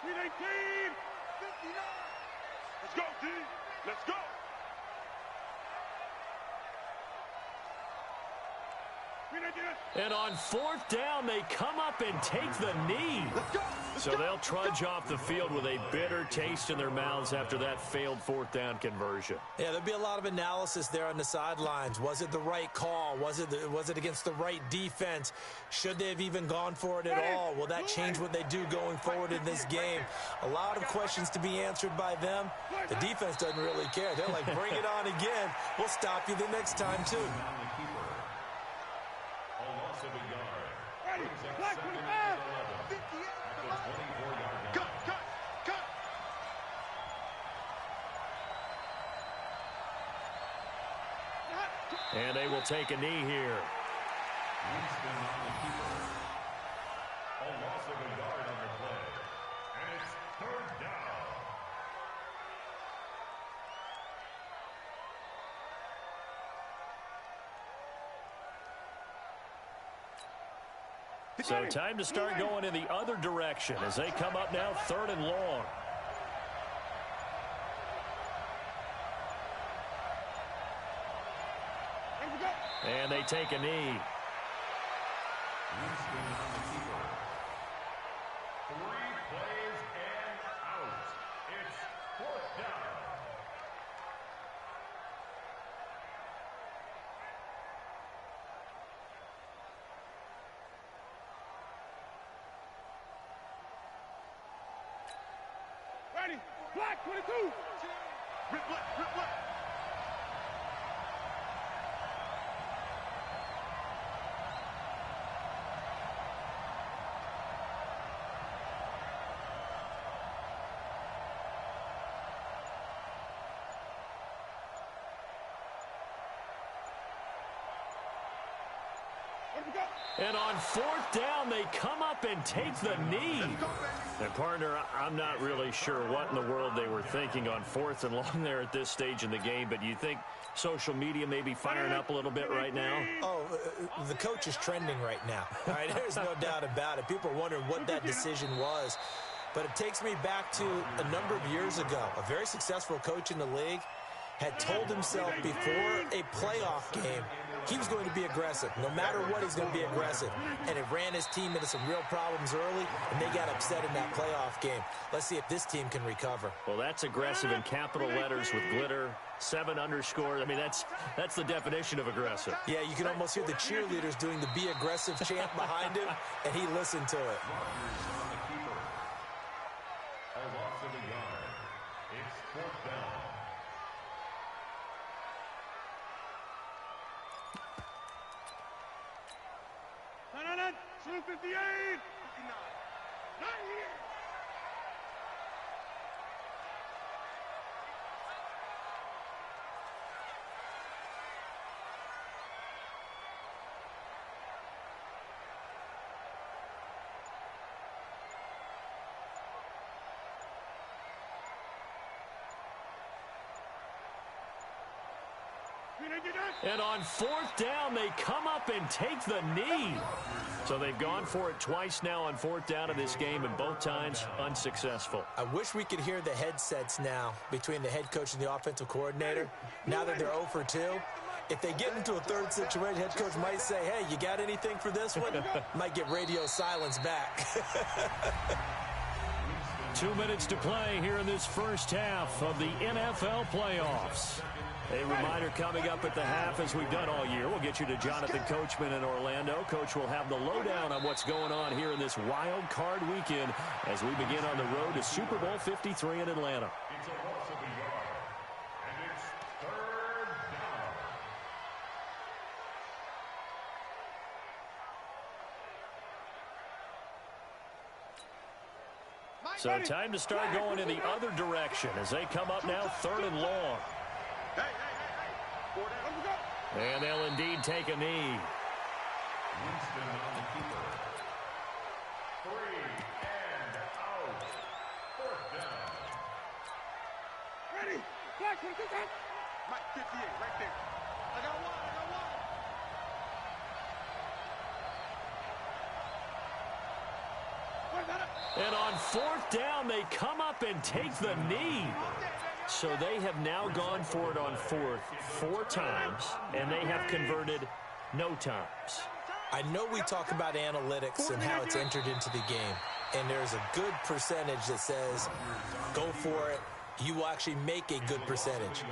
59. Let's go, D. Let's go. And on 4th down, they come up and take the knee. So they'll trudge off the field with a bitter taste in their mouths after that failed 4th down conversion. Yeah, there'll be a lot of analysis there on the sidelines. Was it the right call? Was it against the right defense? Should they have even gone for it at all? Will that change what they do going forward in this game? A lot of questions to be answered by them. The defense doesn't really care. They're like, bring it on again. We'll stop you the next time, too. Black 25. Cut. And they will take a knee here. A loss of a yard on the play. And it's 3rd down. So time to start going in the other direction as they come up now 3rd and long. And they take a knee. 3 plays and out. It's 4th down. Ready. Black 22. Rip. And on 4th down, they come up and take the knee. And, partner, I'm not really sure what in the world they were thinking on 4th and long there at this stage in the game, but you think social media may be firing up a little bit right now? Oh, the coach is trending right now. All right, there's no doubt about it. People are wondering what that decision was. But it takes me back to a number of years ago. A very successful coach in the league had told himself before a playoff game he was going to be aggressive. No matter what, he's going to be aggressive. And it ran his team into some real problems early, and they got upset in that playoff game. Let's see if this team can recover. Well, that's aggressive in capital letters with glitter, 7 underscore. I mean, that's the definition of aggressive. Yeah, you can almost hear the cheerleaders doing the be aggressive chant behind him, and he listened to it. A loss of a yard. It's 4th down. No. 258. Not here. And on 4th down, they come up and take the knee. So they've gone for it twice now on 4th down in this game, and both times unsuccessful. I wish we could hear the headsets now between the head coach and the offensive coordinator. Now that they're 0 for 2, if they get into a third situation, head coach might say, hey, you got anything for this one? Might get radio silence back. 2 minutes to play here in this first half of the NFL playoffs. A reminder coming up at the half, as we've done all year. We'll get you to Jonathan Coachman in Orlando. Coach will have the lowdown on what's going on here in this wild card weekend as we begin on the road to Super Bowl 53 in Atlanta. It's a loss of a yard. And it's 3rd down. So time to start going in the other direction as they come up now 3rd and long. And they'll indeed take a knee. Winston on the keeper. 3 and out. 4th down. Ready. Black 22. Mike 58 right there. I got one. And on 4th down, they come up and take the knee. So they have now gone for it on 4th 4 times, and they have converted no times. I know we talk about analytics and how it's entered into the game, and there's a good percentage that says, go for it, you will actually make a good percentage.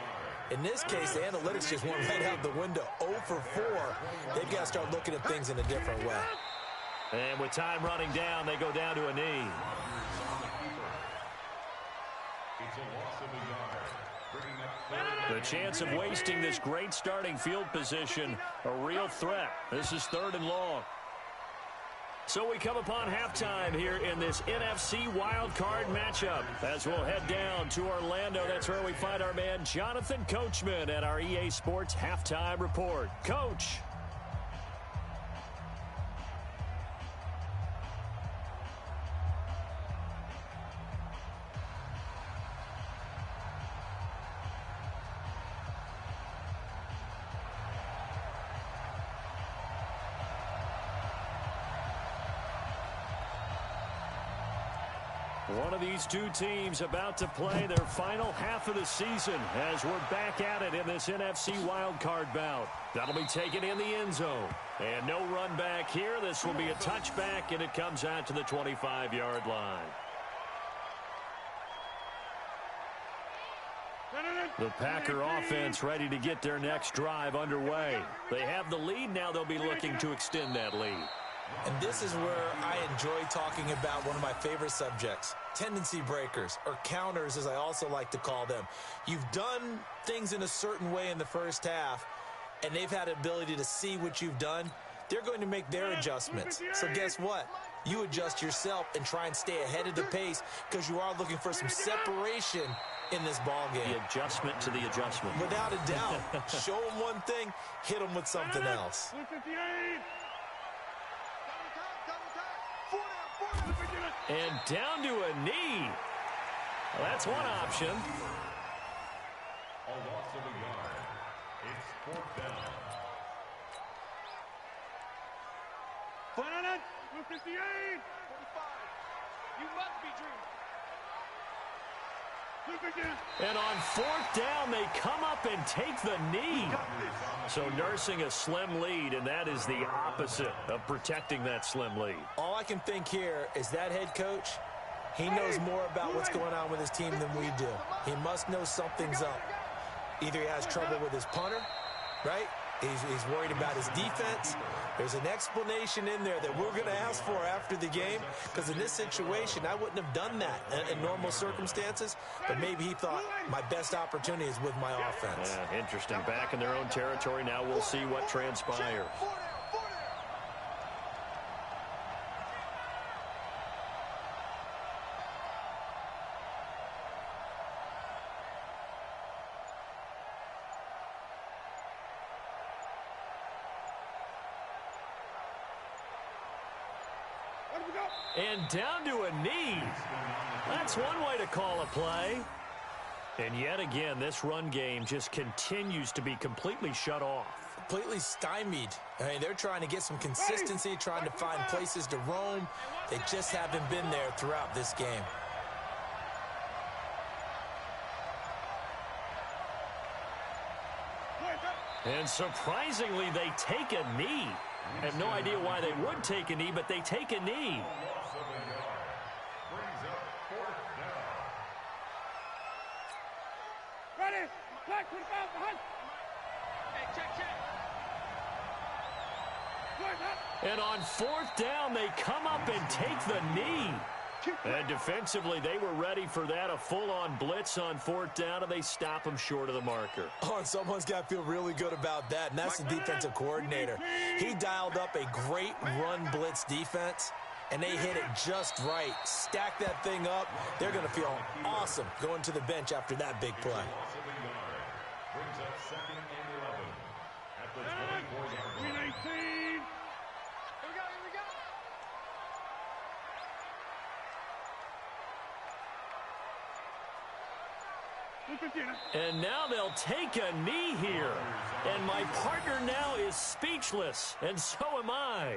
In this case, the analytics just went right out the window. 0 for 4. They've got to start looking at things in a different way. And with time running down, they go down to a knee. It's a loss of a yard. Bringing up The chance of wasting this great starting field position, a real threat. This is 3rd and long. So we come upon halftime here in this NFC wildcard matchup. As we'll head down to Orlando, that's where we find our man Jonathan Coachman at our EA Sports Halftime Report. Coach. One of these two teams about to play their final half of the season as we're back at it in this NFC wildcard bout. That'll be taken in the end zone. And no run back here. This will be a touchback, and it comes out to the 25-yard line. The Packer offense ready to get their next drive underway. They have the lead. Now they'll be looking to extend that lead. And this is where I enjoy talking about one of my favorite subjects, tendency breakers, or counters as I also like to call them. You've done things in a certain way in the first half, and they've had the ability to see what you've done. They're going to make their adjustments. So guess what? You adjust yourself and try and stay ahead of the pace because you are looking for some separation in this ball game. The adjustment to the adjustment. Without a doubt. Show them one thing, hit them with something else. And down to a knee. Well, that's one option. a loss of a yard. It's 4th down. Planet 58. 45. You must be dreaming. And on 4th down, they come up and take the knee. So nursing a slim lead, and that is the opposite of protecting that slim lead. All I can think here is that head coach, he knows more about what's going on with his team than we do. He must know something's up. Either he has trouble with his punter, right? He's worried about his defense. There's an explanation in there that we're going to ask for after the game, because in this situation, I wouldn't have done that in normal circumstances, but maybe he thought my best opportunity is with my offense. Yeah, interesting. Back in their own territory. Now we'll see what transpires. And down to a knee. That's one way to call a play. And yet again, this run game just continues to be completely shut off. Completely stymied. I mean, they're trying to get some consistency, trying to find places to roam. They just haven't been there throughout this game. And surprisingly, they take a knee. I have no idea why they would take a knee, but they take a knee. Ready? Black, put it out behind. Hey, check. And on 4th down, they come up and take the knee. And defensively, they were ready for that, a full-on blitz on 4th down, and they stop them short of the marker. Oh, and someone's got to feel really good about that, and that's the defensive coordinator. He dialed up a great run blitz defense, and they hit it just right. Stack that thing up. They're going to feel awesome going to the bench after that big play. Brings up 2nd and 11 at the 24-yard line. 18. Here we go. And now they'll take a knee here. And my partner now is speechless, and so am I.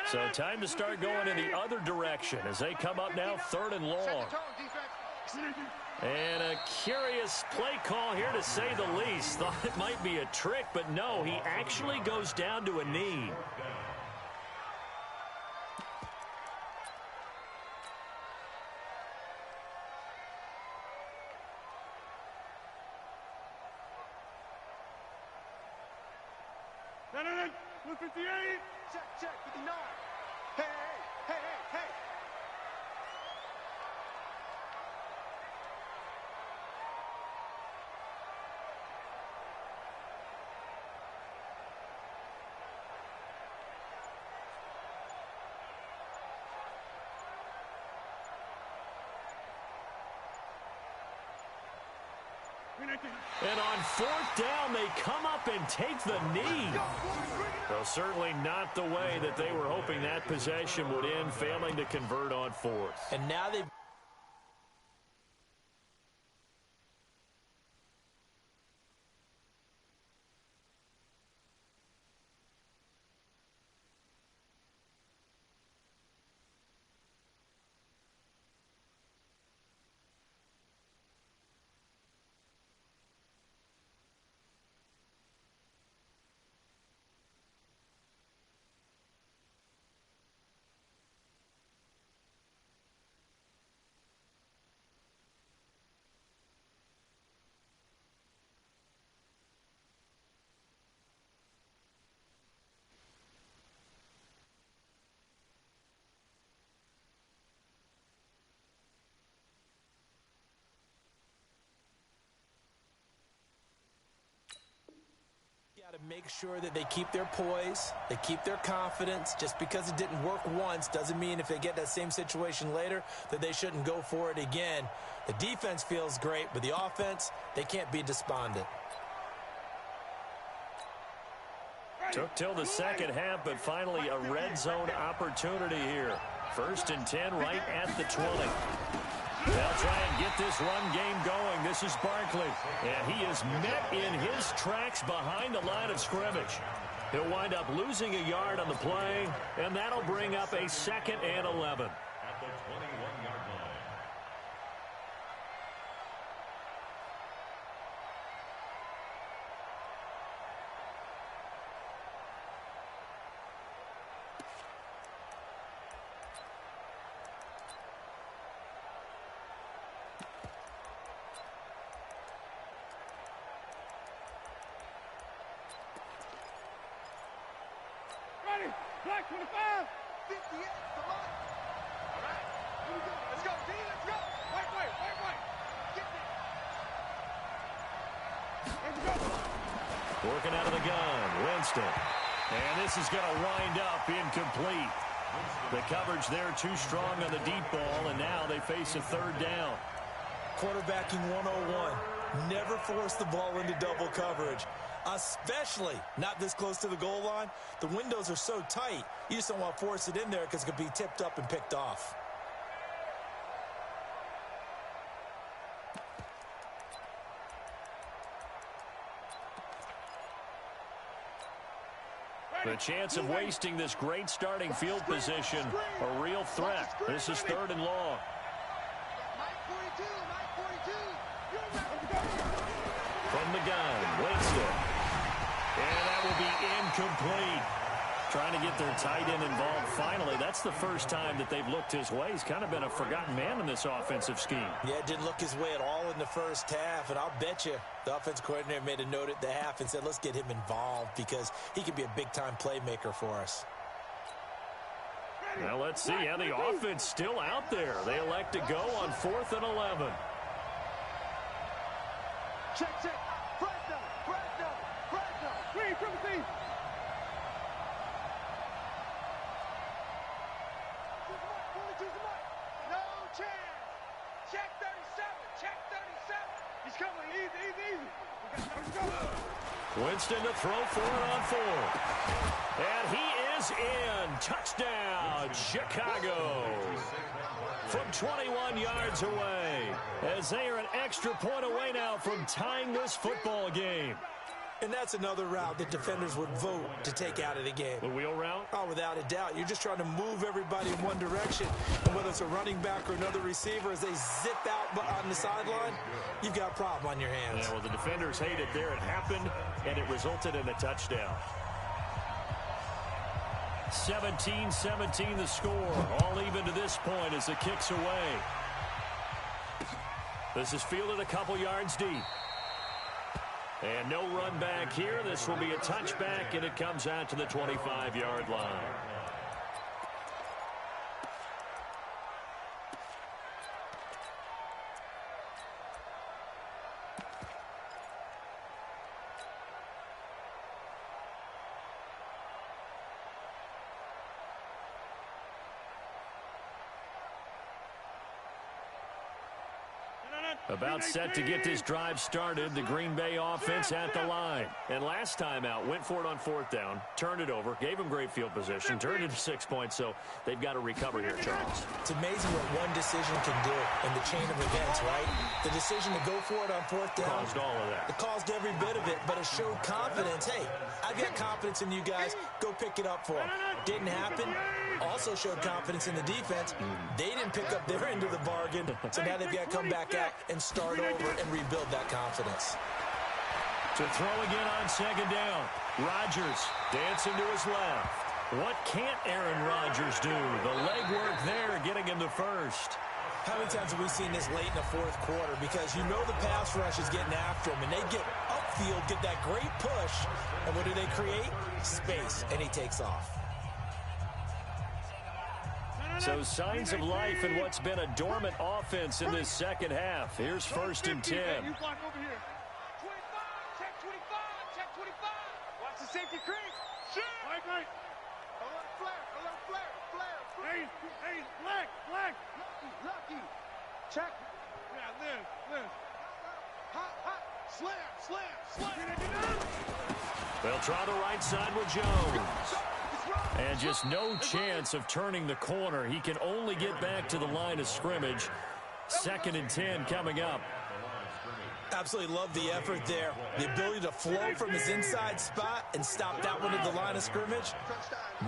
So time to start going in the other direction as they come up now 3rd and long. Set the tone, defense. And a curious play call here, to say the least. Thought it might be a trick, but no, he actually goes down to a knee. No, 158. Check, 59. Hey. And on 4th down, they come up and take the knee. Well, certainly not the way that they were hoping that possession would end, failing to convert on 4th. And now they've... got to make sure that they keep their poise, they keep their confidence. Just because it didn't work once doesn't mean if they get that same situation later that they shouldn't go for it again. The defense feels great, but the offense, they can't be despondent. Took till the second half, but finally a red zone opportunity here. 1st and 10 right at the 20. They'll try and get this run game going. This is Barkley. And he is met in his tracks behind the line of scrimmage. He'll wind up losing a yard on the play, and that'll bring up a 2nd and 11. At the 21-yard line. Black 25. 58, come on. All right, here we go. Let's go, D, let's go. Wait. Get there. Let's go. Working out of the gun, Winston. And this is going to wind up incomplete. The coverage there too strong on the deep ball, and now they face a 3rd down. Quarterbacking 101. Never force the ball into double coverage, especially not this close to the goal line. The windows are so tight, you just don't want to force it in there because it could be tipped up and picked off. The chance of wasting this great starting field position, a real threat. This is 3rd and long. From the gun, Winston. And that will be incomplete. Trying to get their tight end involved finally. That's the first time that they've looked his way. He's kind of been a forgotten man in this offensive scheme. Yeah, it didn't look his way at all in the first half, and I'll bet you the offense coordinator made a note at the half and said, let's get him involved because he could be a big-time playmaker for us. Now let's see. Yeah, the offense still out there. They elect to go on 4th and 11. Check. Fresno. Green, triple C. No chance. Check 37. He's coming. Easy. Let's go. Winston to throw for it on 4. And he is in. Touchdown, Chicago. From 21 yards away, as they are an extra point away now from tying this football game. And that's another route that defenders would vote to take out of the game. The wheel route? Oh, without a doubt. You're just trying to move everybody in one direction. And whether it's a running back or another receiver, as they zip out on the sideline, you've got a problem on your hands. Yeah, well, the defenders hate it there. It happened, and it resulted in a touchdown. 17-17 the score. All even to this point as the kick's away. This is fielded a couple yards deep. And no run back here. This will be a touchback, and it comes out to the 25-yard line. About set to get this drive started. The Green Bay offense at the line. And last time out, went for it on 4th down, turned it over, gave them great field position, turned it to 6 points, so they've got to recover here, Charles. It's amazing what one decision can do in the chain of events, right? The decision to go for it on 4th down. Caused all of that. It caused every bit of it, but it showed confidence. Hey, I've got confidence in you guys. Go pick it up for them. Didn't happen. Also showed confidence in the defense. They didn't pick up their end of the bargain, so now they've got to come back out and start over and rebuild that confidence. To throw again on 2nd down. Rodgers dancing to his left. What can't Aaron Rodgers do? The legwork there getting him the first. How many times have we seen this late in the 4th quarter? Because you know the pass rush is getting after him, and they get upfield, get that great push, and what do they create? Space, and he takes off. So signs of life in what's been a dormant offense in this second half. Here's 1st and 10. You block over here. 25, check 25, check 25. Watch the safety creep. Shit. Right. Alert flare. Hey, black. Lucky. Check. Yeah, live. Hot. Slam. They'll try the right side with Jones. And just no chance of turning the corner. He can only get back to the line of scrimmage. 2nd and 10 coming up. Absolutely love the effort there. The ability to flow from his inside spot and stop that one at the line of scrimmage.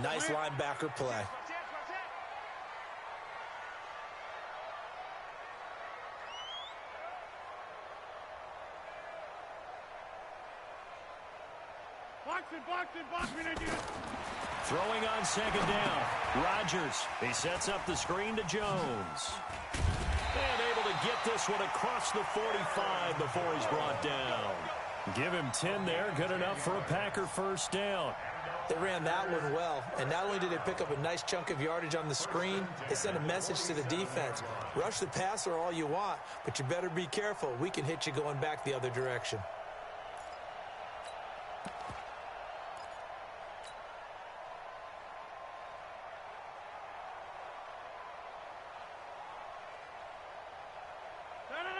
Nice linebacker play. Box me. Throwing on 2nd down. Rodgers. He sets up the screen to Jones. And able to get this one across the 45 before he's brought down. Give him 10 there. Good enough for a Packer 1st down. They ran that one well, and not only did they pick up a nice chunk of yardage on the screen, they sent a message to the defense. Rush the passer all you want, but you better be careful. We can hit you going back the other direction.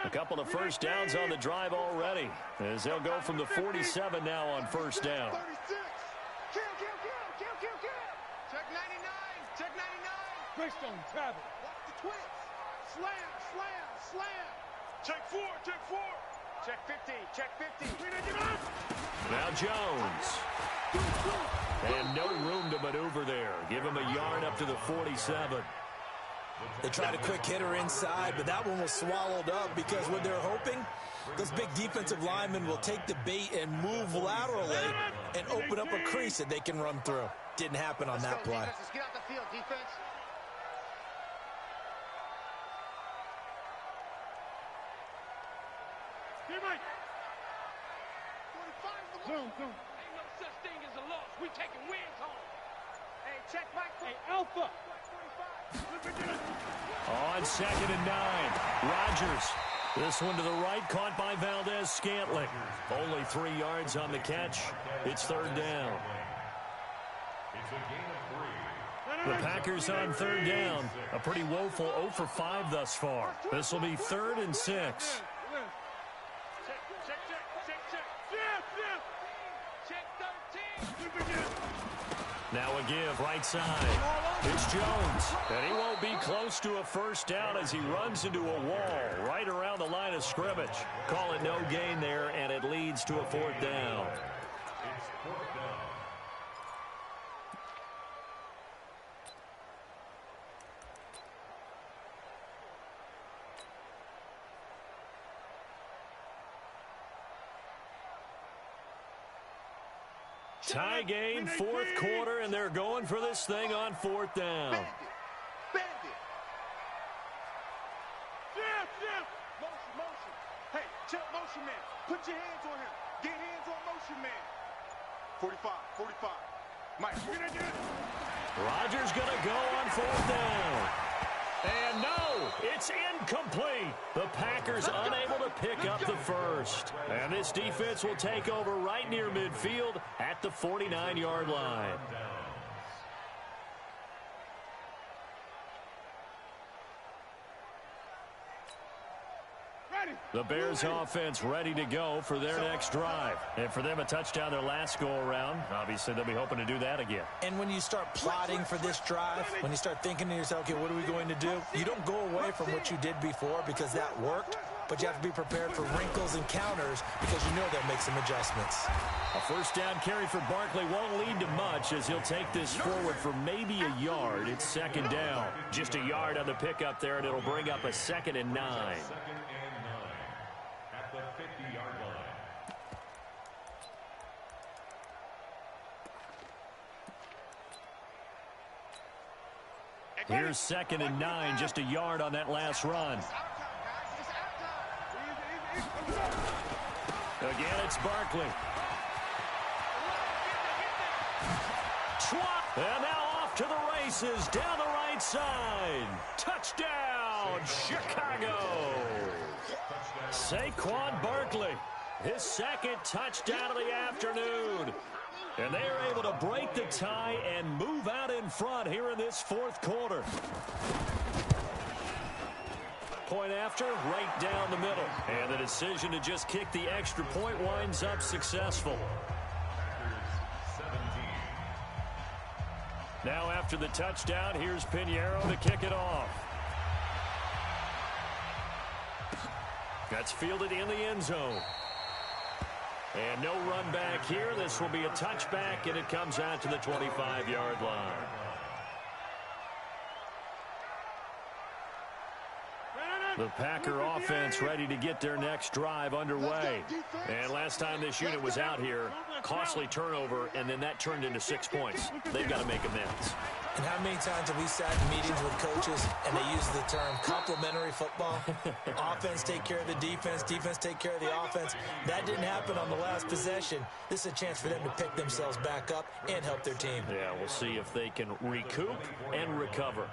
A couple of 1st downs on the drive already, as they'll go from the 47 now on 1st down. 36. Kill. Check 99. Greystone, travel. Watch the twist. Slam. Check 4. Check 50. Now Jones. And no room to maneuver there. Give him a yard up to the 47. They tried a quick hitter inside, but that one was swallowed up because what they're hoping, those big defensive linemen will take the bait and move laterally and open up a crease that they can run through. Didn't happen on that play. Let's get out the field, defense. Zoom. Ain't no such thing as a loss. We taking wins home. Hey, check Mike. Hey, Alpha. On 2nd and 9, Rodgers. This one to the right, caught by Valdez-Scantling. Only 3 yards on the catch. It's 3rd down. The Packers on 3rd down. A pretty woeful 0 for 5 thus far. This will be 3rd and 6. Now a give, right side. It's Jones. And he won't be close to a 1st down as he runs into a wall right around the line of scrimmage. Call it no gain there, and it leads to a 4th down. Tie game, fourth quarter, and they're going for this thing on fourth down. Bandit. Jim. Motion. Hey, check motion man. Put your hands on him. Get hands on motion man. 45. Mike, you're gonna do it. Rodgers gonna go on fourth down. And no, it's incomplete. The Packers unable to pick up the first. And this defense will take over right near midfield at the 49-yard line. The Bears offense ready to go for their next drive. And for them, a touchdown their last go-around. Obviously, they'll be hoping to do that again. And when you start plotting for this drive, when you start thinking to yourself, okay, what are we going to do? You don't go away from what you did before because that worked, but you have to be prepared for wrinkles and counters because you know they'll make some adjustments. A first down carry for Barkley won't lead to much as he'll take this forward for maybe a yard. It's second down. Just a yard on the pickup there, and it'll bring up a 2nd and 9. At the 50-yard line. Here's 2nd and 9, just a yard on that last run. Again, it's Barkley. And now off to the races down the right side. Touchdown, Chicago. Saquon Barkley, his second touchdown of the afternoon. And they are able to break the tie and move out in front here in this fourth quarter. Point after, right down the middle. And the decision to just kick the extra point winds up successful. Now after the touchdown, here's Pinheiro to kick it off. That's fielded in the end zone. And no run back here. This will be a touchback, and it comes out to the 25-yard line. The Packer offense ready to get their next drive underway. And last time this unit was out here, costly turnover, and then that turned into 6 points. They've got to make amends. And how many times have we sat in meetings with coaches and they use the term complementary football? Offense take care of the defense, defense take care of the offense. That didn't happen on the last possession. This is a chance for them to pick themselves back up and help their team. Yeah, we'll see if they can recoup and recover.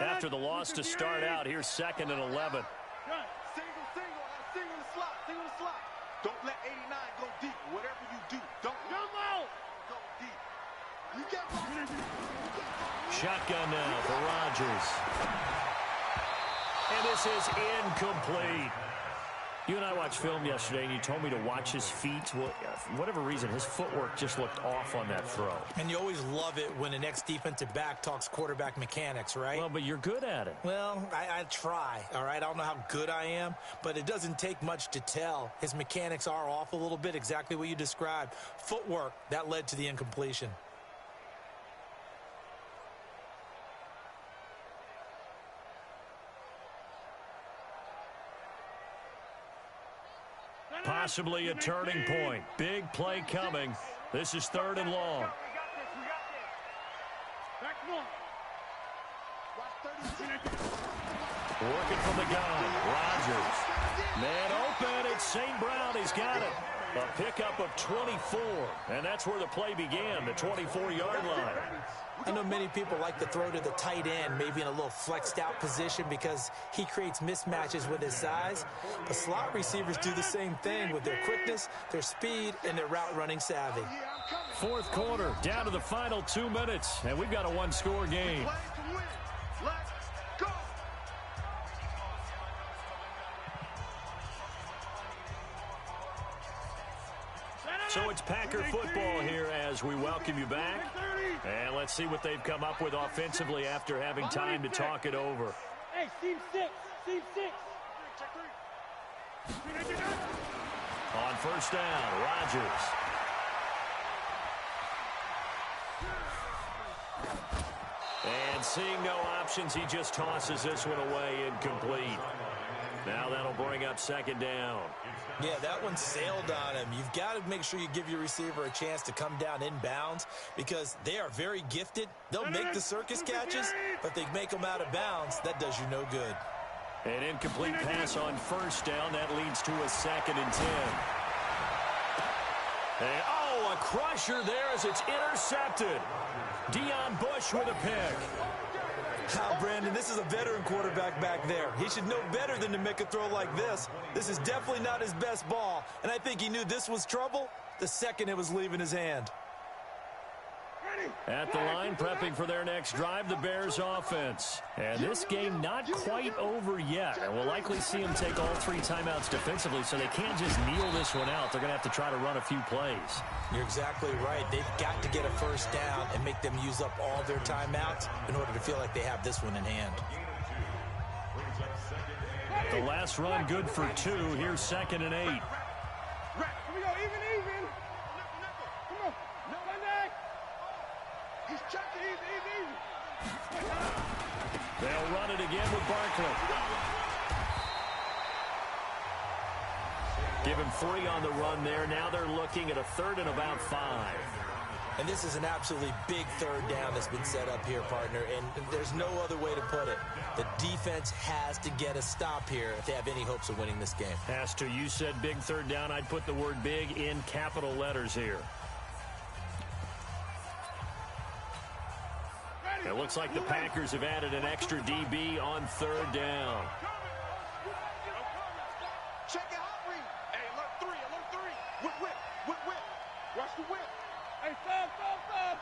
After the loss to start out, here's 2nd and 11. Single the slot. Don't let 89 go deep. Whatever you do, don't go deep. You get Shotgun now for Rodgers. And this is incomplete. You and I watched film yesterday, and you told me to watch his feet. Well, for whatever reason, his footwork just looked off on that throw. And you always love it when an ex-defensive back talks quarterback mechanics, right? Well, but you're good at it. Well, I try, all right? I don't know how good I am, but it doesn't take much to tell. His mechanics are off a little bit, exactly what you described. Footwork, that led to the incompletion. Possibly a turning point. Big play coming. This is 3rd and long. Working from the gun. Rodgers. Man open. It's St. Brown. He's got it. A pickup of 24. And that's where the play began, the 24-yard line. I know many people like to throw to the tight end, maybe in a little flexed out position because he creates mismatches with his size. But slot receivers do the same thing with their quickness, their speed, and their route running savvy. Fourth quarter, down to the final 2 minutes, and we've got a one-score game. Let's go. So it's Packer football here as we welcome you back. And let's see what they've come up with offensively after having time to talk it over. Hey, seam 6. On first down, Rodgers. And seeing no options, he just tosses this one away incomplete. Now that'll bring up second down. Yeah, that one sailed on him. You've got to make sure you give your receiver a chance to come down inbounds because they are very gifted. They'll make the circus catches, but they make them out of bounds. That does you no good. An incomplete pass on first down. That leads to a 2nd and 10. And, a crusher there as it's intercepted. Deion Bush with a pick. Now, Brandon, this is a veteran quarterback back there. He should know better than to make a throw like this. This is definitely not his best ball, and I think he knew this was trouble the second it was leaving his hand. At the line, prepping for their next drive, the Bears offense. And this game not quite over yet. And we'll likely see them take all 3 timeouts defensively, so they can't just kneel this one out. They're going to have to try to run a few plays. You're exactly right. They've got to get a first down and make them use up all their timeouts in order to feel like they have this one in hand. The last run good for 2. Here's 2nd and 8. Here we go, even. Come on, no contact. He's checking, easy. They'll run it again with Barkley. Give him 3 on the run there. Now they're looking at a 3rd and about 5. And this is an absolutely big 3rd down that's been set up here, partner, and there's no other way to put it. The defense has to get a stop here if they have any hopes of winning this game. Has to. You said big 3rd down. I'd put the word big in capital letters here. It looks like the Packers have added an extra DB on 3rd down. Check it out, read. Hey, alert 3. Whip. Watch the whip. Hey, stop.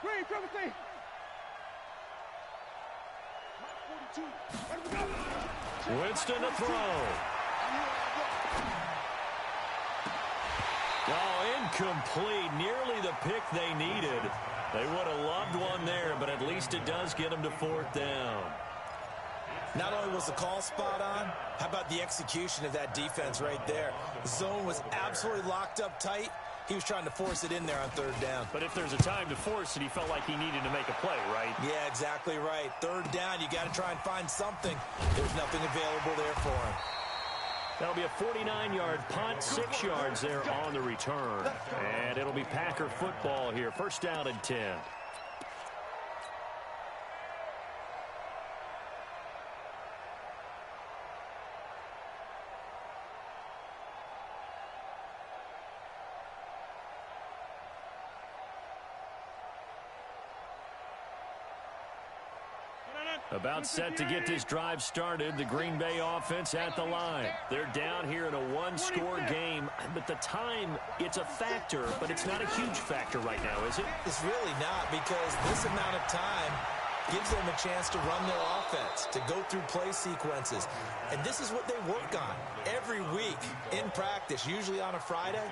Green, triple T. Winston to throw. Incomplete. Nearly the pick they needed. They would have loved one there, but at least it does get them to 4th down. Not only was the call spot on, how about the execution of that defense right there? The zone was absolutely locked up tight. He was trying to force it in there on 3rd down. But if there's a time to force it, he felt like he needed to make a play, right? Yeah, exactly right. 3rd down, you got to try and find something. There's nothing available there for him. That'll be a 49-yard punt, 6 yards there on the return. And it'll be Packer football here. 1st down and 10. About set to get this drive started. The Green Bay offense at the line. They're down here in a 1-score game, but the time, it's a factor, but it's not a huge factor right now, is it? It's really not, because this amount of time gives them a chance to run their offense, to go through play sequences. And this is what they work on every week in practice, usually on a Friday.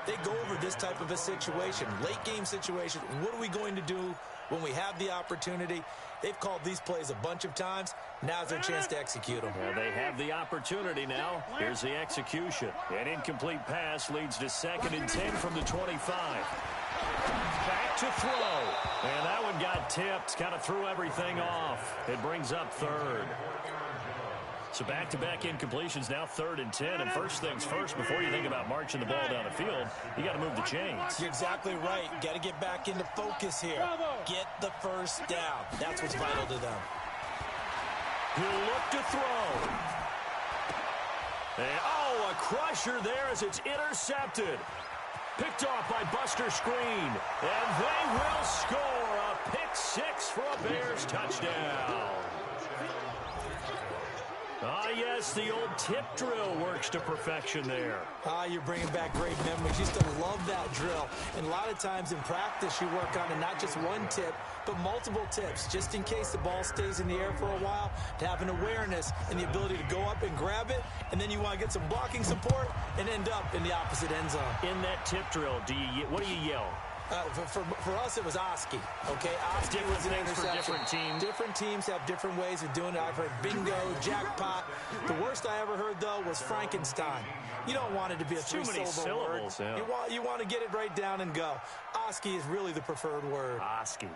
They go over this type of a situation, late game situation. What are we going to do when we have the opportunity? They've called these plays a bunch of times. Now's their chance to execute them. Yeah, they have the opportunity now. Here's the execution. An incomplete pass leads to 2nd and 10 from the 25. Back to throw. And that one got tipped. Kind of threw everything off. It brings up 3rd. So back-to-back incompletions, now 3rd and 10. And first things first, before you think about marching the ball down the field, you got to move the chains. You're exactly right. Got to get back into focus here. Get the first down. That's what's vital to them. He'll look to throw. And, a crusher there as it's intercepted. Picked off by Buster Screen. And they will score a pick 6 for a Bears touchdown. Yes, the old tip drill works to perfection there. You're bringing back great memories. Used to love that drill. And a lot of times in practice, you work on it, not just one tip, but multiple tips, just in case the ball stays in the air for a while, to have an awareness and the ability to go up and grab it, and then you want to get some blocking support and end up in the opposite end zone. In that tip drill, what do you yell? For us, it was Oski. Okay, Oski was an interception. For different teams. Different teams have different ways of doing it. I've heard bingo, jackpot. The worst I ever heard, though, was Frankenstein. You don't want it to be a three-syllable word. Yeah. You want to get it right down and go. Oski is really the preferred word. Oski.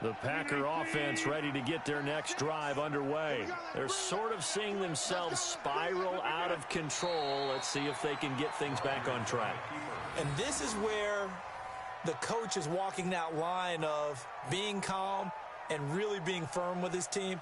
The Packer offense ready to get their next drive underway. They're sort of seeing themselves spiral out of control. Let's see if they can get things back on track. And this is where the coach is walking that line of being calm and really being firm with his team.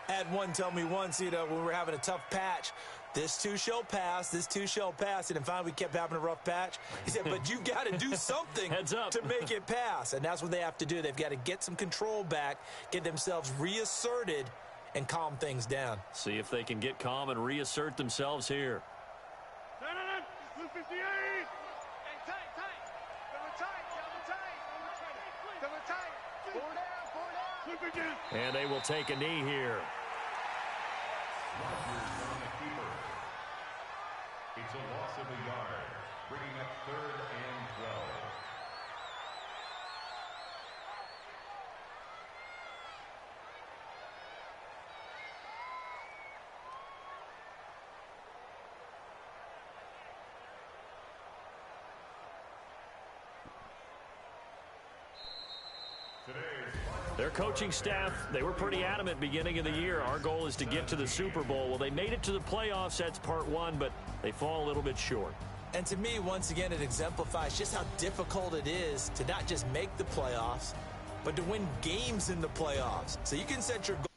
I had one tell me once, when we were having a tough patch, this too shall pass, this too shall pass. And finally we kept having a rough patch. He said, but you got to do something to make it pass. And that's what they have to do. They've got to get some control back, get themselves reasserted, and calm things down. See if they can get calm and reassert themselves here. Blue 58. Hey, tight. Double tight. Four down. Flip again. And they will take a knee here. It's a loss of a yard, bringing up 3rd and 12. Their coaching staff, they were pretty adamant beginning of the year. Our goal is to get to the Super Bowl. Well, they made it to the playoffs. That's part one, but they fall a little bit short. And to me, once again, it exemplifies just how difficult it is to not just make the playoffs, but to win games in the playoffs. So you can set your goal.